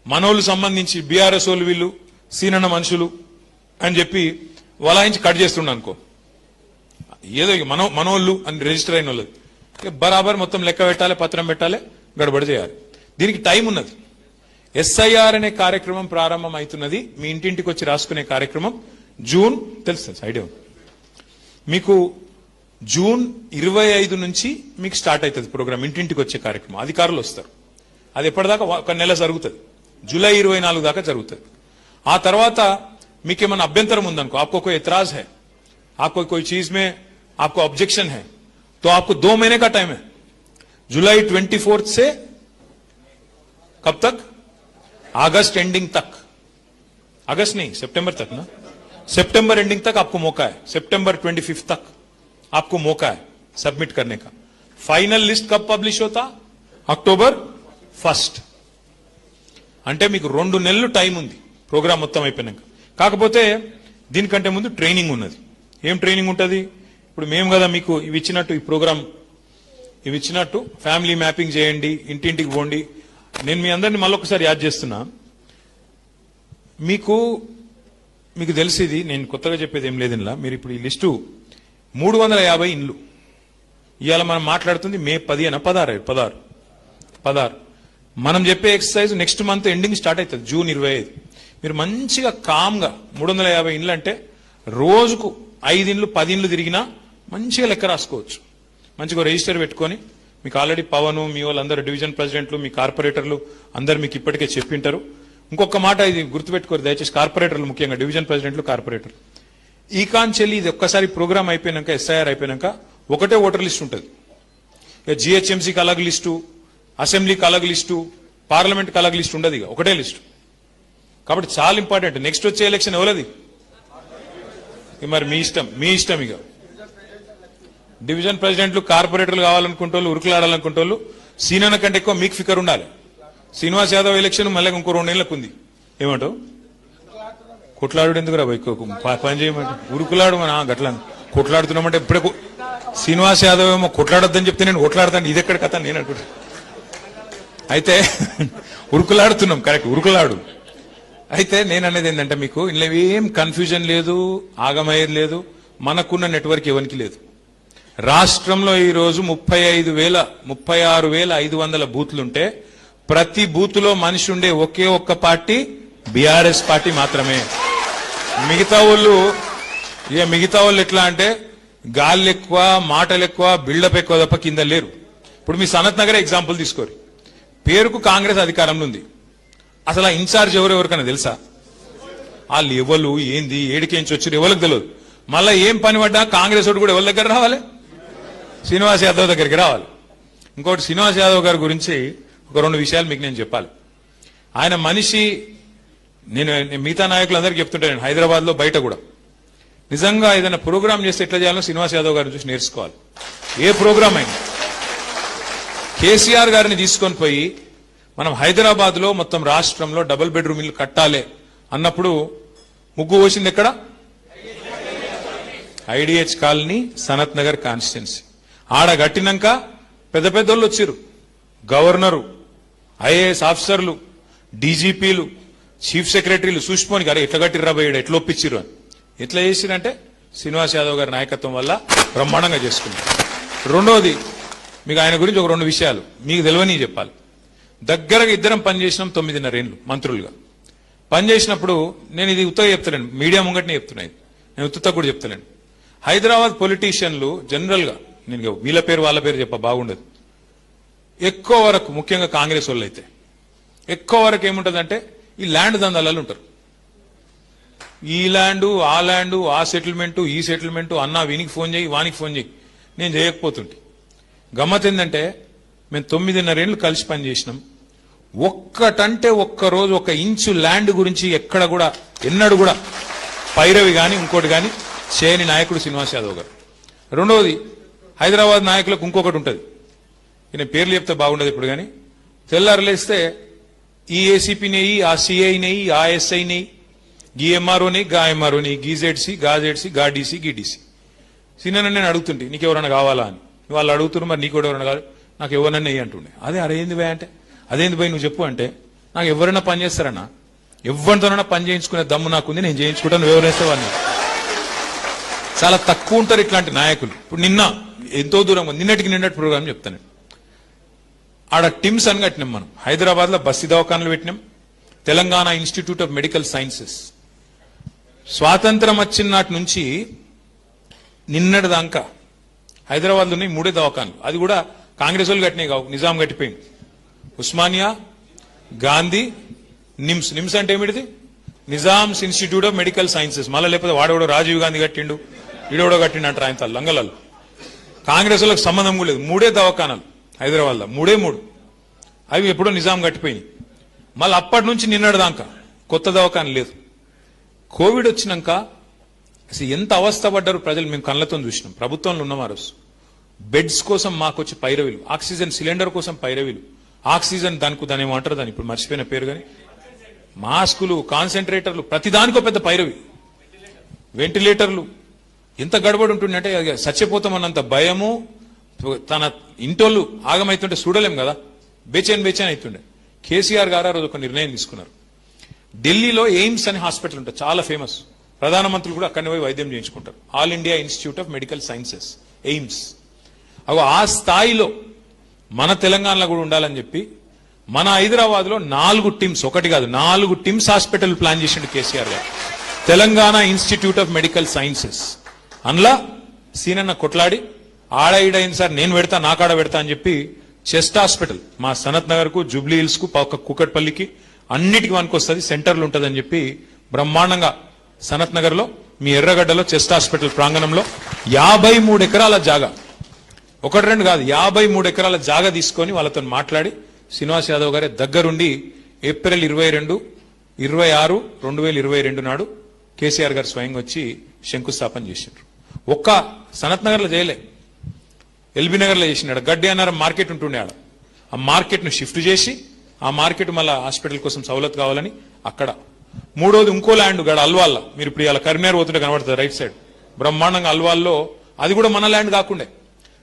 మనోళ్ళు సంబంధించి బీఆర్ఎస్ వాళ్ళు వీళ్ళు సీనన్న మనుషులు అని చెప్పి వలాయించి కట్ చేస్తుండ అనుకో, ఏదో మనోళ్ళు అని రిజిస్టర్ అయిన వాళ్ళది బరాబర్ మొత్తం లెక్క పెట్టాలి, పత్రం పెట్టాలి, గడబడి చేయాలి. దీనికి టైం ఉన్నది. ఎస్ఐఆర్ అనే కార్యక్రమం ప్రారంభం అవుతున్నది. మీ ఇంటింటికి వచ్చి రాసుకునే కార్యక్రమం జూన్, తెలుసు ఐడియా మీకు, జూన్ 25 నుంచి మీకు స్టార్ట్ అవుతుంది ప్రోగ్రామ్. ఇంటింటికి వచ్చే కార్యక్రమం అధికారులు వస్తారు. అది ఎప్పటిదాకా 1 నెల జరుగుతుంది, జూలై 24 దాకా జరుగుతుంది. ఆ తర్వాత మీకేమన్నా అభ్యంతరం ఉందనుకో, आपको कोई एतराज है, आपको कोई चीज में आपको ऑब्जेक्शन है, तो आपको 2 महीने का टाइम है. जुलाई 24 से कब तक? अगस्त एंडिंग तक, अगस्त नहीं सितंबर तक ना, सितंबर एंडिंग तक आपको मौका है. सितंबर 25 तक आपको मौका है सबमिट करने का. फाइनल लिस्ट कब पब्लिश होता? అక్టోబర్ 1 అంటే మీకు 2 నెలలు టైం ఉంది ప్రోగ్రామ్ మొత్తం అయిపోయినాక. కాకపోతే దీనికంటే ముందు ట్రైనింగ్ ఉన్నది. ఏం ట్రైనింగ్ ఉంటుంది? ఇప్పుడు మేము కదా మీకు ఇవి ఇచ్చినట్టు, ఈ ప్రోగ్రామ్ ఇవి ఇచ్చినట్టు ఫ్యామిలీ మ్యాపింగ్ చేయండి, ఇంటింటికి పోండి. నేను మీ అందరినీ మళ్ళొకసారి యాద్ చేస్తున్నా. మీకు తెలిసేది, నేను కొత్తగా చెప్పేది ఏం లేదు ఇలా. మీరు ఇప్పుడు ఈ లిస్టు 350 ఇండ్లు ఇవాళ మనం మాట్లాడుతుంది మే 10 16 మనం చెప్పే exercise next month ending start అవుతుంది, జూన్ 25. మీరు మంచిగా కామ్గా 350 ఇండ్లు అంటే రోజుకు 5 ఇండ్లు 10 ఇండ్లు తిరిగినా మంచిగా లెక్క రాసుకోవచ్చు. మంచిగా రిజిస్టర్ పెట్టుకొని, మీకు ఆల్రెడీ పవన్ మీ వాళ్ళందరూ డివిజన్ ప్రెసిడెంట్లు, మీ కార్పొరేటర్లు అందరు మీకు ఇప్పటికే చెప్పింటారు. ఇంకొక మాట ఇది గుర్తుపెట్టుకోరు దయచేసి, కార్పొరేటర్లు ముఖ్యంగా డివిజన్ ప్రెసిడెంట్లు కార్పొరేటర్ ఈ కాంచెల్లి ఇది ఒక్కసారి ప్రోగ్రామ్ అయిపోయినాక, ఎస్ఐఆర్ అయిపోయినాక ఒకటే ఓటర్ లిస్ట్ ఉంటుంది. ఇక జిహెచ్ఎంసీకి అలాగ లిస్టు, అసెంబ్లీకి అలాగ లిస్టు, పార్లమెంట్కి అలాగ లిస్టు ఉండదు, ఇక ఒకటే లిస్టు. కాబట్టి చాలా ఇంపార్టెంట్. నెక్స్ట్ వచ్చే ఎలక్షన్ ఎవరది? మరి మీ ఇష్టం. ఇక డివిజన్ ప్రెసిడెంట్లు కార్పొరేటర్లు కావాలనుకుంటోళ్ళు, ఉరుకులాడాలనుకుంటోళ్ళు సీనియర్ కంటే ఎక్కువ మీకు ఫికర్ ఉండాలి. శ్రీనివాస్ యాదవ్ ఎలక్షన్ మళ్ళీ ఇంకో 2 నెలలకు ఉంది. ఏమంటావు? కొట్లాడు ఎందుకు రా పని చేయమంటే ఉరుకులాడు మన గట్లా కొట్లాడుతున్నామంటే ఇప్పుడే శ్రీనివాస్ యాదవ్ ఏమో కొట్లాడొద్దని చెప్తే నేను కొట్లాడతాను. ఇది ఎక్కడ కథ నేను అనుకుంటా. అయితే ఉరుకులాడుతున్నాం, కరెక్ట్, ఉరుకులాడు. అయితే నేను అనేది ఏంటంటే మీకు ఇందులో ఏం కన్ఫ్యూజన్ లేదు, ఆగమయ్యేది లేదు. మనకున్న నెట్వర్క్ ఎవరికి లేదు. రాష్ట్రంలో ఈరోజు 36,500 బూత్లుంటే ప్రతి బూత్లో మనిషి ఉండే ఒకే ఒక్క పార్టీ బీఆర్ఎస్ పార్టీ మాత్రమే. మిగతా వాళ్ళు ఎట్లా అంటే గాళ్ళు ఎక్కువ, మాటలు ఎక్కువ, బిల్డప్ ఎక్కువ తప్ప కింద లేరు. ఇప్పుడు మీ సనత్ నగర్ ఎగ్జాంపుల్ తీసుకోరు. పేరుకు కాంగ్రెస్ అధికారంలో ఉంది. అసలు ఆ ఇన్ఛార్జ్ ఎవరికైనా తెలుసా? వాళ్ళు ఎవరు ఏంది, ఏడికేంచి వచ్చారు ఎవరికి తెలియదు. మళ్ళీ ఏం పని పడ్డా కాంగ్రెస్ వాడు కూడా ఎవరి దగ్గర రావాలి? శ్రీనివాస్ యాదవ్ దగ్గరికి రావాలి. ఇంకోటి, శ్రీనివాస్ యాదవ్ గారి గురించి ఒక 2 విషయాలు మీకు నేను చెప్పాలి. ఆయన మనిషి, నేను మిగతా నాయకులందరికీ చెప్తుంటాను హైదరాబాద్ లో బయట కూడా, నిజంగా ఏదైనా ప్రోగ్రామ్ చేస్తే ఎట్లా చేయాలో శ్రీనివాస్ యాదవ్ గారిని చూసి నేర్చుకోవాలి. ఏ ప్రోగ్రామ్ అయినా కేసీఆర్ గారిని తీసుకొని పోయి మనం హైదరాబాద్ లో మొత్తం రాష్ట్రంలో డబుల్ బెడ్రూమ్ ఇల్లు కట్టాలి అన్నప్పుడు ముగ్గు పోసింది ఎక్కడ? IDH colony, Sanath Nagar constituency. ఆడ కట్టినాక పెద్ద పెద్దోళ్ళు వచ్చారు. గవర్నరు, ఐఏఎస్ ఆఫీసర్లు, డీజీపీలు, చీఫ్ సెక్రటరీలు చూసిపోని గారు ఎట్లా కట్టిర్రా పోయాడు, ఎట్లా ఒప్పించారు అని. ఎట్లా చేసిరంటే శ్రీనివాస్ యాదవ్ గారి నాయకత్వం వల్ల బ్రహ్మాండంగా చేసుకున్నారు. రెండోది, మీకు ఆయన గురించి ఒక 2 విషయాలు మీకు తెలియని చెప్పాలి. దగ్గరగా ఇద్దరం పనిచేసినాం 9.5 ఏళ్ళు మంత్రులుగా. పనిచేసినప్పుడు నేను ఇది ఉత్తగా చెప్తలేను, మీడియా ముంగట్నే చెప్తున్నాయి, నేను ఉత్తగా కూడా చెప్తలేను. హైదరాబాద్ పొలిటీషియన్లు జనరల్ గా, నేను వీళ్ళ పేరు వాళ్ళ పేరు చెప్ప బాగుండదు, ఎక్కువ వరకు ముఖ్యంగా కాంగ్రెస్ వాళ్ళు అయితే ఎక్కువ వరకు ఏముంటుందంటే ఈ ల్యాండ్ దందాలలో ఉంటారు. ఈ ల్యాండు, ఆ ల్యాండు, ఆ సెటిల్మెంటు, ఈ సెటిల్మెంటు, అన్నా వీనికి ఫోన్ చేయి, వానికి ఫోన్ చేయి, నేను చేయకపోతుంటే. గమ్మత్ ఏంటంటే మేము 9.5 ఏళ్ళు కలిసి పనిచేసినాం. ఒక్కరోజు 1 ఇంచు ల్యాండ్ గురించి ఎక్కడ కూడా ఎన్నడూ కూడా పైరవి కానీ ఇంకోటి కానీ చేయని నాయకుడు శ్రీనివాస్ యాదవ్ గారు. రెండవది, హైదరాబాద్ నాయకులకు ఇంకొకటి ఉంటుంది, ఈయన పేర్లు చెప్తే బాగుండదు ఇప్పుడు, కానీ తెల్లారలేస్తే ఈ ఏసీపీ నెయ్యి, ఆ సిఐ నెయ్యి, ఆ ఎస్ఐ నెయ్యి, గీ ఎంఆర్ఓ నెయ్యి, గా ఎంఆర్ఓ నెయ్యి, గీ జెడ్సీ, గా జెడ్సీ, గా డీసీ, గీ డీసీ. సీనియర్ నేను అడుగుతుంటే నీకు ఎవరైనా కావాలా అని, వాళ్ళు అడుగుతున్నారు మరి నీకు ఎవరైనా కావాలి, నాకు ఎవరైనా నెయ్యి అంటుండే. అదేంది భయ అంటే, అదేంది భయ నువ్వు చెప్పు అంటే, నాకు ఎవరైనా పని చేస్తారన్నా, ఎవరితోనైనా పని చేయించుకునే దమ్ము నాకుంది, నేను చేయించుకుంటాను, ఎవరైతే వాళ్ళని. చాలా తక్కువ ఉంటారు ఇట్లాంటి నాయకులు. ఇప్పుడు నిన్న ఎంతో దూరంగా నిన్నటి ప్రోగ్రాం చెప్తాను. ఆడ టిమ్స్ అని కట్టినాం మనం, హైదరాబాద్ లో బస్సు దవాఖానలు పెట్టినాం. Telangana institute of medical sciences స్వాతంత్రం వచ్చిన నాటి నుంచి నిన్నటి దాకా హైదరాబాద్ లో 3 దవాఖానలు. అది కూడా కాంగ్రెస్ వాళ్ళు కట్టినాయి కావు, నిజాం కట్టిపోయింది. ఉస్మానియా, గాంధీ, నిమ్స్. నిమ్స్ అంటే ఏమిటిది? Nizam's institute of medical sciences. మళ్ళీ లేకపోతే వాడెవడో రాజీవ్ గాంధీ కట్టిండు, ఈడెవడో కట్టిండు అంటారు ఆయన లంగలలో. కాంగ్రెస్ వాళ్ళకి సంబంధం కూడా లేదు. 3 దవాఖానాలు హైదరాబాద్ లో, 3. అవి ఎప్పుడో నిజాం కట్టిపోయినాయి. మళ్ళీ అప్పటి నుంచి నిన్నటి దాకా కొత్త దవాఖాన లేదు. కోవిడ్ వచ్చినాక అసలు ఎంత అవస్థ పడ్డారు ప్రజలు, మేము కళ్ళతో చూసినాం. ప్రభుత్వంలో ఉన్నవారు బెడ్స్ కోసం మాకు వచ్చి పైరవీలు, ఆక్సిజన్ సిలిండర్ కోసం పైరవీలు, ఆక్సిజన్ దాని ఏమంటారు దాని ఇప్పుడు మర్చిపోయిన పేరు కానీ మాస్కులు, కాన్సన్ట్రేటర్లు, ప్రతిదానికో పెద్ద పైరవి, వెంటిలేటర్లు. ఎంత గడబడి ఉంటుందంటే చచ్చిపోతామన్నంత భయము. తన ఇంటోళ్ళు ఆగమైతుంటే చూడలేం కదా, బేచైన్ అవుతుండే. కేసీఆర్ గారు ఆ రోజు ఒక నిర్ణయం తీసుకున్నారు. ఢిల్లీలో ఎయిమ్స్ అనే హాస్పిటల్ ఉంటుంది, చాలా ఫేమస్. ప్రధానమంత్రులు కూడా అక్కడిని పోయి వైద్యం చేయించుకుంటారు. All India institute of medical sciences, AIIMS. అగో ఆ స్థాయిలో మన తెలంగాణలో కూడా ఉండాలని చెప్పి మన హైదరాబాద్ లో 4 టీమ్స్, ఒకటి కాదు 4 టీమ్స్ హాస్పిటల్ ప్లాన్ చేసిండు కేసీఆర్ గారు. Telangana institute of medical sciences అందులో సీనన్న కొట్లాడి ఆడ ఈడైంది సార్, నేను పెడతా, నా కాడ పెడతా అని చెప్పి చెస్ట్ హాస్పిటల్ మా సనత్ నగర్ కు, జూబ్లీ హిల్స్ కు, కుకట్పల్లికి అన్నిటికీ వస్తుంది, సెంటర్లు ఉంటుందని చెప్పి బ్రహ్మాండంగా సనత్ నగర్ లో మీ ఎర్రగడ్డలో చెస్ట్ హాస్పిటల్ ప్రాంగణంలో 53 ఎకరాల జాగా, 1-2 కాదు 53 ఎకరాల జాగా తీసుకొని వాళ్ళతో మాట్లాడి శ్రీనివాస్ యాదవ్ గారి దగ్గరుండి ఏప్రిల్ 22, 26, 2022 నాడు కేసీఆర్ గారు స్వయంగా వచ్చి శంకుస్థాపన చేసిండ్రు. ఒక్క సనత్ నగర్ లో చేయలే, ఎల్బీ నగర్ లో చేసినాడు. గడ్డి అన్నారం మార్కెట్ ఉంటుండే ఆడ, ఆ మార్కెట్ ను షిఫ్ట్ చేసి ఆ మార్కెట్ మళ్ళా హాస్పిటల్ కోసం సౌలత్ కావాలని అక్కడ. మూడోది ఇంకో ల్యాండ్ గడ అల్వాల్లో, మీరు ఇప్పుడు ఇలా కరీంనగర్ పోతుంటే కనబడుతుంది రైట్ సైడ్, బ్రహ్మాండంగా అల్వాల్లో. అది కూడా మన ల్యాండ్ కాకుండే,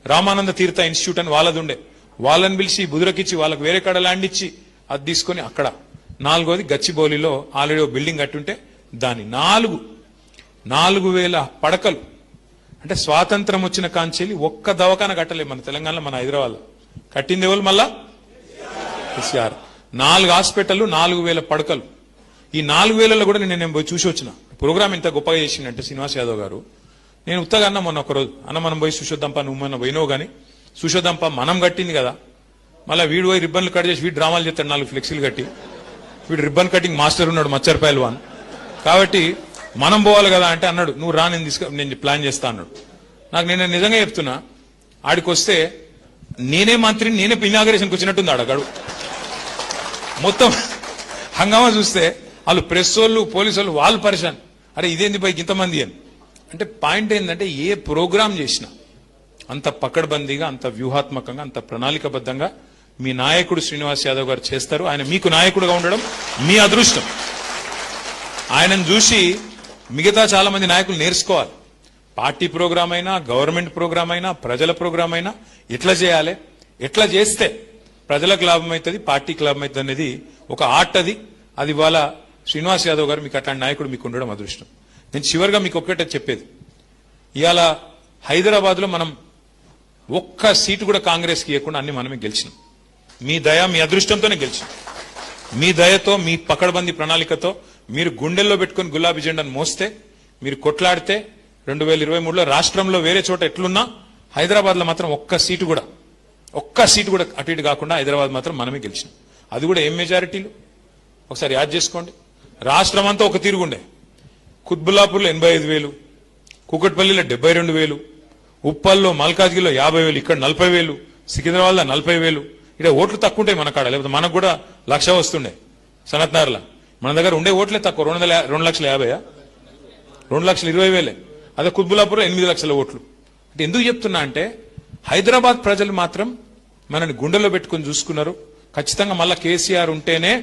రామానంద తీర్థ ఇన్స్టిట్యూట్ అని వాళ్ళది ఉండే, వాళ్ళని పిలిచి బుదురకిచ్చి వాళ్ళకి వేరే కాడ ల్యాండ్ ఇచ్చి అది తీసుకొని అక్కడ. 4వది గచ్చిబౌలిలో ఆల్రెడీ ఒక బిల్డింగ్ కట్టుంటే దాని 4,000 పడకలు. అంటే స్వాతంత్రం వచ్చిన కాంచెలి ఒక్క దవాఖాన కట్టలేదు మన తెలంగాణలో, మన హైదరాబాద్ కట్టింది ఎవరు మళ్ళా కేసీఆర్. 4 హాస్పిటల్, 4,000 పడకలు. ఈ 4,000లో కూడా నేను పోయి చూసి వచ్చిన. ప్రోగ్రామ్ ఇంత గొప్పగా చేసిందంటే శ్రీనివాస్ యాదవ్ గారు, నేను ఉత్తగా అన్న మొన్న ఒకరోజు అన్న మనం పోయి చూసొద్దాంపా, నువ్వు మొన్న పోయినావు కానీ చూసొద్దాంపా, మనం కట్టింది కదా. మళ్ళీ వీడు పోయి రిబ్బన్లు కట్ చేసి వీడు డ్రామాలు చేస్తాడు, 4 ఫ్లెక్సీలు కట్టి. వీడు రిబ్బన్ కటింగ్ మాస్టర్ ఉన్నాడు మచ్చర్ పైల్వాన్, కాబట్టి మనం పోవాలి కదా అంటే అన్నాడు, నువ్వు రా, నేను ప్లాన్ చేస్తా అన్నాడు. నాకు నేను నిజంగా చెప్తున్నా, ఆడికి వస్తే నేనే మంత్రిని, నేనే ఇనాగరేషన్కి వచ్చినట్టుంది ఆడగాడు. మొత్తం హంగామా చూస్తే వాళ్ళు ప్రెస్ వాళ్ళు, పోలీసు వాళ్ళు, వాళ్ళు పరిశాన్. అరే ఇదేంది పైకి ఇంతమంది అని. అంటే పాయింట్ ఏంటంటే ఏ ప్రోగ్రాం చేసినా అంత పకడ్బందీగా, అంత వ్యూహాత్మకంగా, అంత ప్రణాళికబద్ధంగా మీ నాయకుడు శ్రీనివాస్ యాదవ్ గారు చేస్తారు. ఆయన మీకు నాయకుడుగా ఉండడం మీ అదృష్టం. ఆయనను చూసి మిగతా చాలా మంది నాయకులు నేర్చుకోవాలి. పార్టీ ప్రోగ్రాం అయినా, గవర్నమెంట్ ప్రోగ్రాం అయినా, ప్రజల ప్రోగ్రాం అయినా ఎట్లా చేయాలి, ఎట్లా చేస్తే ప్రజలకు లాభం అవుతుంది, పార్టీకి లాభం అవుతుంది అనేది ఒక ఆర్ట్. అది ఇవాళ శ్రీనివాస్ యాదవ్ గారు మీకు అట్లాంటి నాయకుడు మీకు ఉండడం అదృష్టం. నేను చివరిగా మీకు ఒక్కటే చెప్పేది, ఇవాళ హైదరాబాద్ లో మనం ఒక్క సీటు కూడా కాంగ్రెస్కి ఇవ్వకుండా అన్ని మనమే గెలిచినాం. మీ దయ, మీ అదృష్టంతోనే గెలిచినాం. మీ దయతో, మీ పకడ్బందీ ప్రణాళికతో మీరు గుండెల్లో పెట్టుకుని గులాబీ జెండాను మోస్తే, మీరు కొట్లాడితే 2023లో రాష్ట్రంలో వేరే చోట ఎట్లున్నా హైదరాబాద్ లో మాత్రం ఒక్క సీటు కూడా అటు ఇటు కాకుండా హైదరాబాద్ మాత్రం మనమే గెలిచినాం. అది కూడా ఏం మెజారిటీలు ఒకసారి యాడ్ చేసుకోండి. రాష్ట్రం అంతా ఒక తీరుగుండే. కుత్బుల్లాపూర్లో 85,000, కూకట్పల్లిలో 72,000, ఉప్పల్లో, మల్కాజ్గిరిలో 50,000, ఇక్కడ 40,000, సికింద్రాబాద్లో 40,000. ఇక్కడ ఓట్లు తక్కువ ఉంటాయి మన కాడ, లేకపోతే మనకు కూడా 1,00,000 వస్తుండే. సనత్ నగర్లో మన దగ్గర ఉండే ఓట్లే తక్కువ, 2,50,000, 2,20,000. అదే కుత్బుల్లాపూర్లో 8 లక్షల ఓట్లు. అంటే ఎందుకు చెప్తున్నా అంటే హైదరాబాద్ ప్రజలు మాత్రం మనని గుండెల్లో పెట్టుకుని చూసుకున్నారు. ఖచ్చితంగా మళ్ళా కేసీఆర్ ఉంటేనే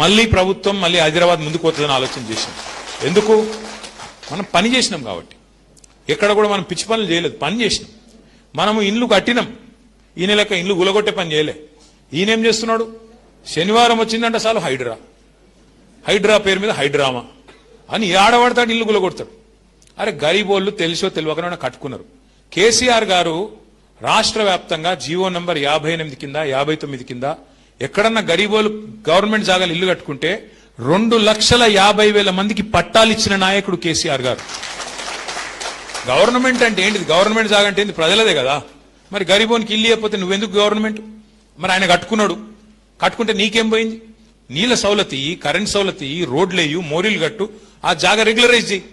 మళ్ళీ ప్రభుత్వం, మళ్ళీ హైదరాబాద్ ముందుకు పోతుందని ఆలోచన చేశాం. ఎందుకు? మనం పని చేసినాం కాబట్టి. ఎక్కడ కూడా మనం పిచ్చి పనులు చేయలేదు, పని చేసినాం. మనము ఇల్లు కట్టినాం, ఈయన లెక్క ఇల్లు గులగొట్టే పని చేయలే. ఈయనేం చేస్తున్నాడు, శనివారం వచ్చిందంటే చాలు హైడ్రా పేరు మీద హైడ్రామా అని ఆడవాడతాడు, ఇల్లు గులగొడతాడు. అరే గరీబోళ్ళు తెలుసో తెలియకనే కట్టుకున్నారు. కేసీఆర్ గారు రాష్ట్ర వ్యాప్తంగా జీవో నంబర్ 58 కింద, 59 కింద ఎక్కడన్నా గరీబోలు గవర్నమెంట్ జాగాలు ఇల్లు కట్టుకుంటే 2,50,000 మందికి పట్టాలు ఇచ్చిన నాయకుడు కేసీఆర్ గారు. గవర్నమెంట్ అంటే ఏంటిది? గవర్నమెంట్ జాగా అంటే ఏంటి? ప్రజలదే కదా. మరి గరీబోనికి ఇల్లు ఇవ్వకపోతే నువ్వెందుకు గవర్నమెంట్? మరి ఆయన కట్టుకున్నాడు, కట్టుకుంటే నీకేం పోయింది? నీళ్ళ సౌలతి, కరెంట్ సౌలతి, రోడ్లేయు, మోరీలు కట్టు, ఆ జాగా రెగ్యులరైజ్ చేయి.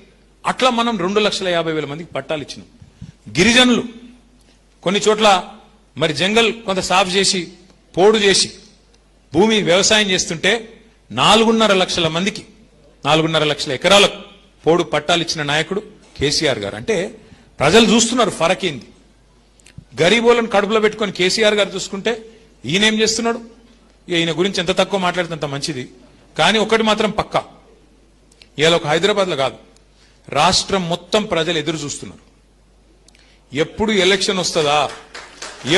అట్లా మనం 2,50,000 మందికి పట్టాలు ఇచ్చినాం. గిరిజనులు కొన్ని చోట్ల మరి జంగల్ కొంత సాఫ్ చేసి, పోడు చేసి భూమి వ్యవసాయం చేస్తుంటే 4.5 లక్షల మందికి, 4.5 లక్షల ఎకరాలకు పోడు పట్టాలు ఇచ్చిన నాయకుడు కేసీఆర్ గారు. అంటే ప్రజలు చూస్తున్నారు ఫరక్ ఏంది. గరీబోలను కడుపులో పెట్టుకొని కేసీఆర్ గారు చూసుకుంటే ఈయనేం చేస్తున్నాడు? ఈయన గురించి ఎంత తక్కువ మాట్లాడితే అంత మంచిది. కానీ ఒకటి మాత్రం పక్కా, ఇవాళ ఒక హైదరాబాద్లో కాదు, రాష్ట్రం మొత్తం ప్రజలు ఎదురు చూస్తున్నారు. ఎప్పుడు ఎలక్షన్ వస్తుందా,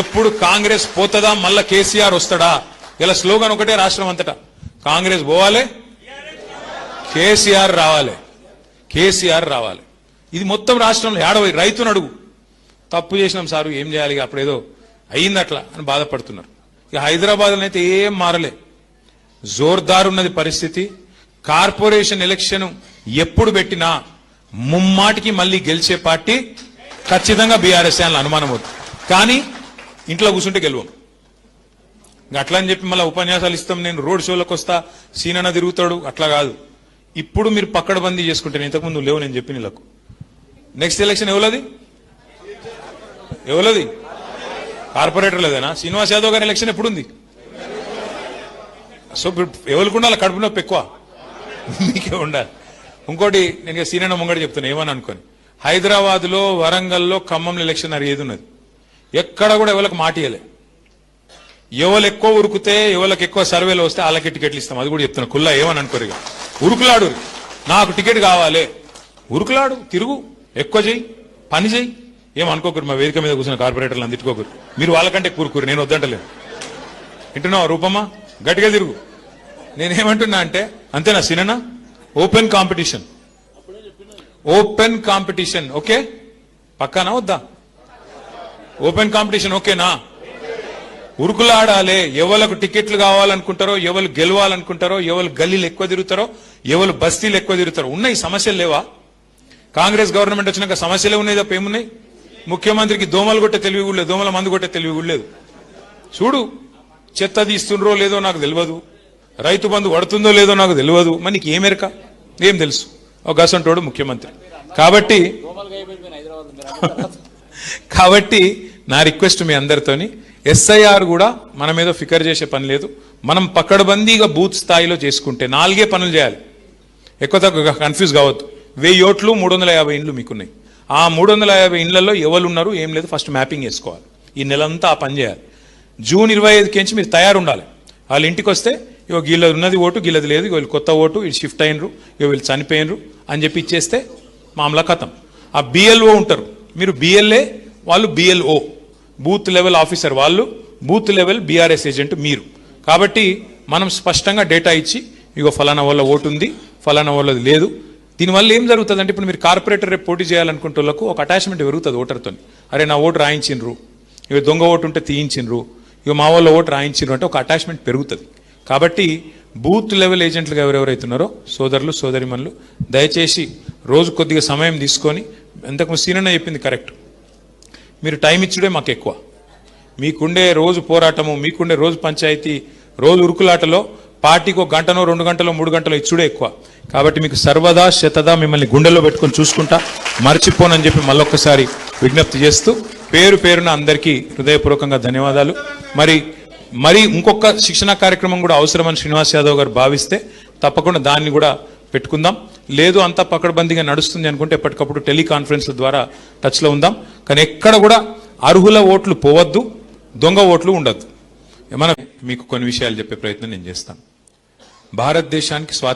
ఎప్పుడు కాంగ్రెస్ పోతుందా, మళ్ళా కేసీఆర్ వస్తాడా. ఇలా స్లోగన్ ఒకటే రాష్ట్రం అంతటా, కాంగ్రెస్ పోవాలి, కేసీఆర్ రావాలి, కేసీఆర్ రావాలి. ఇది మొత్తం రాష్ట్రంలో ఏడవై. రైతును అడుగు, తప్పు చేసినాం సారు ఏం చేయాలి, అప్పుడేదో అయింది అట్లా అని బాధపడుతున్నారు. ఇక హైదరాబాద్లో అయితే ఏం మారలే, జోర్దార్ ఉన్నది పరిస్థితి. కార్పొరేషన్ ఎలక్షన్ ఎప్పుడు పెట్టినా ముమ్మాటికి మళ్ళీ గెలిచే పార్టీ ఖచ్చితంగా బీఆర్ఎస్ అని అనుమానం అవుతుంది. కానీ ఇంట్లో కూర్చుంటే గెలవం. అట్లా అని చెప్పి మళ్ళీ ఉపన్యాసాలు ఇస్తాం, నేను రోడ్ షోలకు వస్తా, సీనన్న తిరుగుతాడు, అట్లా కాదు. ఇప్పుడు మీరు పక్కడబందీ చేసుకుంటే, ఇంతకుముందు లేవు నేను చెప్పిన వీళ్ళకు. నెక్స్ట్ ఎలక్షన్ ఎవలది, ఎవలది కార్పొరేటర్ లేదేనా? శ్రీనివాస్ యాదవ్ గారి ఎలక్షన్ ఎప్పుడుంది? సో ఎవరికి ఉండాలి కడుపు నొప్పి ఎక్కువ, మీకే ఉండాలి. ఇంకోటి నేను సీనన్న ముంగడి చెప్తున్నా, ఏమని అనుకోని, హైదరాబాద్ లో, వరంగల్లో, ఖమ్మంలో ఎలక్షన్ ఏది ఉన్నది, ఎక్కడ కూడా ఎవరికి మాట ఇవ్వలే. ఎవరు ఎక్కువ ఉరుకుతే, ఎవరికి ఎక్కువ సర్వేలు వస్తే వాళ్ళకి టికెట్లు ఇస్తాం. అది కూడా చెప్తున్నా కుల్లా, ఏమని అనుకోరు. ఇక ఉరుకులాడు, నాకు టికెట్ కావాలి, ఉరుకులాడు, తిరుగు, ఎక్కువ చెయ్యి, పని చెయ్యి, ఏమనుకోకరు. మా వేదిక మీద కూర్చున్న కార్పొరేటర్లు తిట్టుకోకరు, మీరు వాళ్ళకంటే కూరుకురు, నేను వద్దంటలేదు. వింటున్నావా రూపమ్మ, గట్టిగా తిరుగు. నేనేమంటున్నా అంటే, అంతేనా సినన్నా, open competition, open competition, okay పక్కానా వద్దా? ఓపెన్ కాంపిటీషన్ ఓకేనా? ఉరుకులాడాలే. ఎవరికి టికెట్లు కావాలనుకుంటారో, ఎవరు గెలవాలనుకుంటారో, ఎవరు గల్లీలు ఎక్కువ తిరుగుతారో, ఎవరు బస్తీలు ఎక్కువ తిరుగుతారో. ఉన్నాయి సమస్యలు లేవా? కాంగ్రెస్ గవర్నమెంట్ వచ్చినాక సమస్యలే ఉన్నాయి తప్ప ఏమున్నాయి? ముఖ్యమంత్రికి దోమలు కొట్టే తెలివి కూడా లేదు, దోమల మందు కొట్టే తెలివి కూడా లేదు. చూడు, చెత్త తీస్తుండ్రో లేదో నాకు తెలియదు, రైతు బంధు పడుతుందో లేదో నాకు తెలియదు, మరి నీకు ఏమెరక, ఏం తెలుసు? ఒక గసంటోడు ముఖ్యమంత్రి. కాబట్టి నా రిక్వెస్ట్ మీ అందరితోని, ఎస్ఐఆర్ కూడా మన మీద ఫికర్ చేసే పని లేదు. మనం పక్కడబందీగా బూత్ స్థాయిలో చేసుకుంటే 4 పనులు చేయాలి. ఎక్కువ తక్కువ కన్ఫ్యూజ్ కావద్దు. 1000 ఓట్లు, 350 ఇండ్లు మీకున్నాయి. ఆ 350 ఇండ్లలో ఎవరు ఉన్నారు ఏం లేదు ఫస్ట్ మ్యాపింగ్ వేసుకోవాలి. ఈ నెలంతా ఆ పని చేయాలి. జూన్ 25కి మీరు తయారు ఉండాలి. వాళ్ళ ఇంటికి వస్తే ఇగో వీళ్ళది ఉన్నది ఓటు, వీళ్ళది లేదు, వీళ్ళు కొత్త ఓటు, వీళ్ళు షిఫ్ట్ అయినరు, ఇగో వీళ్ళు చనిపోయినరు అని చెప్పి ఇచ్చేస్తే మామూలు కథం. ఆ బిఎల్ఓ ఉంటారు, మీరు బిఎల్ఏ, వాళ్ళు బిఎల్ఓ, బూత్ లెవెల్ ఆఫీసర్ వాళ్ళు, బూత్ లెవెల్ బీఆర్ఎస్ ఏజెంట్ మీరు. కాబట్టి మనం స్పష్టంగా డేటా ఇచ్చి, ఇగో ఫలానా వాళ్ళ ఓటు ఉంది, ఫలానా వాళ్ళది లేదు. దీనివల్ల ఏం జరుగుతుంది అంటే, ఇప్పుడు మీరు కార్పొరేటర్ రేపు పోటీ చేయాలనుకుంటే వాళ్ళకు ఒక అటాచ్మెంట్ పెరుగుతుంది ఓటర్తో. అరే నా ఓటు రాయించిండ్రు, ఇక దొంగ ఓటు ఉంటే తీయించిండ్రు, ఇక మా వాళ్ళ ఓటు రాయించిండ్రు అంటే ఒక అటాచ్మెంట్ పెరుగుతుంది. కాబట్టి బూత్ లెవెల్ ఏజెంట్లుగా ఎవరెవరైతున్నారో సోదరులు సోదరిమణులు, దయచేసి రోజు కొద్దిగా సమయం తీసుకొని, ఇంతకు సీనన్న చెప్పింది కరెక్ట్, మీరు టైం ఇచ్చుడే మాకు ఎక్కువ. మీకుండే రోజు పోరాటము, మీకుండే రోజు పంచాయతీ, రోజు ఉరుకులాటలో పార్టీకి 1 గంటనో 2 గంటలో 3 గంటలో ఇచ్చుడే ఎక్కువ. కాబట్టి మీకు సర్వదా శతదా మిమ్మల్ని గుండెల్లో పెట్టుకొని చూసుకుంటా, మర్చిపోనని చెప్పి మళ్ళొక్కసారి విజ్ఞప్తి చేస్తూ, పేరు పేరున అందరికీ హృదయపూర్వకంగా ధన్యవాదాలు. మరి ఇంకొక శిక్షణ కార్యక్రమం కూడా అవసరమని శ్రీనివాస్ యాదవ్ గారు భావిస్తే తప్పకుండా దాన్ని కూడా పెట్టుకుందాం. లేదు అంతా పకడ్బందీగా నడుస్తుంది అనుకుంటే ఎప్పటికప్పుడు టెలికాన్ఫరెన్స్ల ద్వారా టచ్లో ఉందాం. కానీ ఎక్కడ కూడా అర్హుల ఓట్లు పోవద్దు, దొంగ ఓట్లు ఉండద్దు. మనం మీకు కొన్ని విషయాలు చెప్పే ప్రయత్నం నేను చేస్తాను. భారతదేశానికి స్వాతంత్ర్యం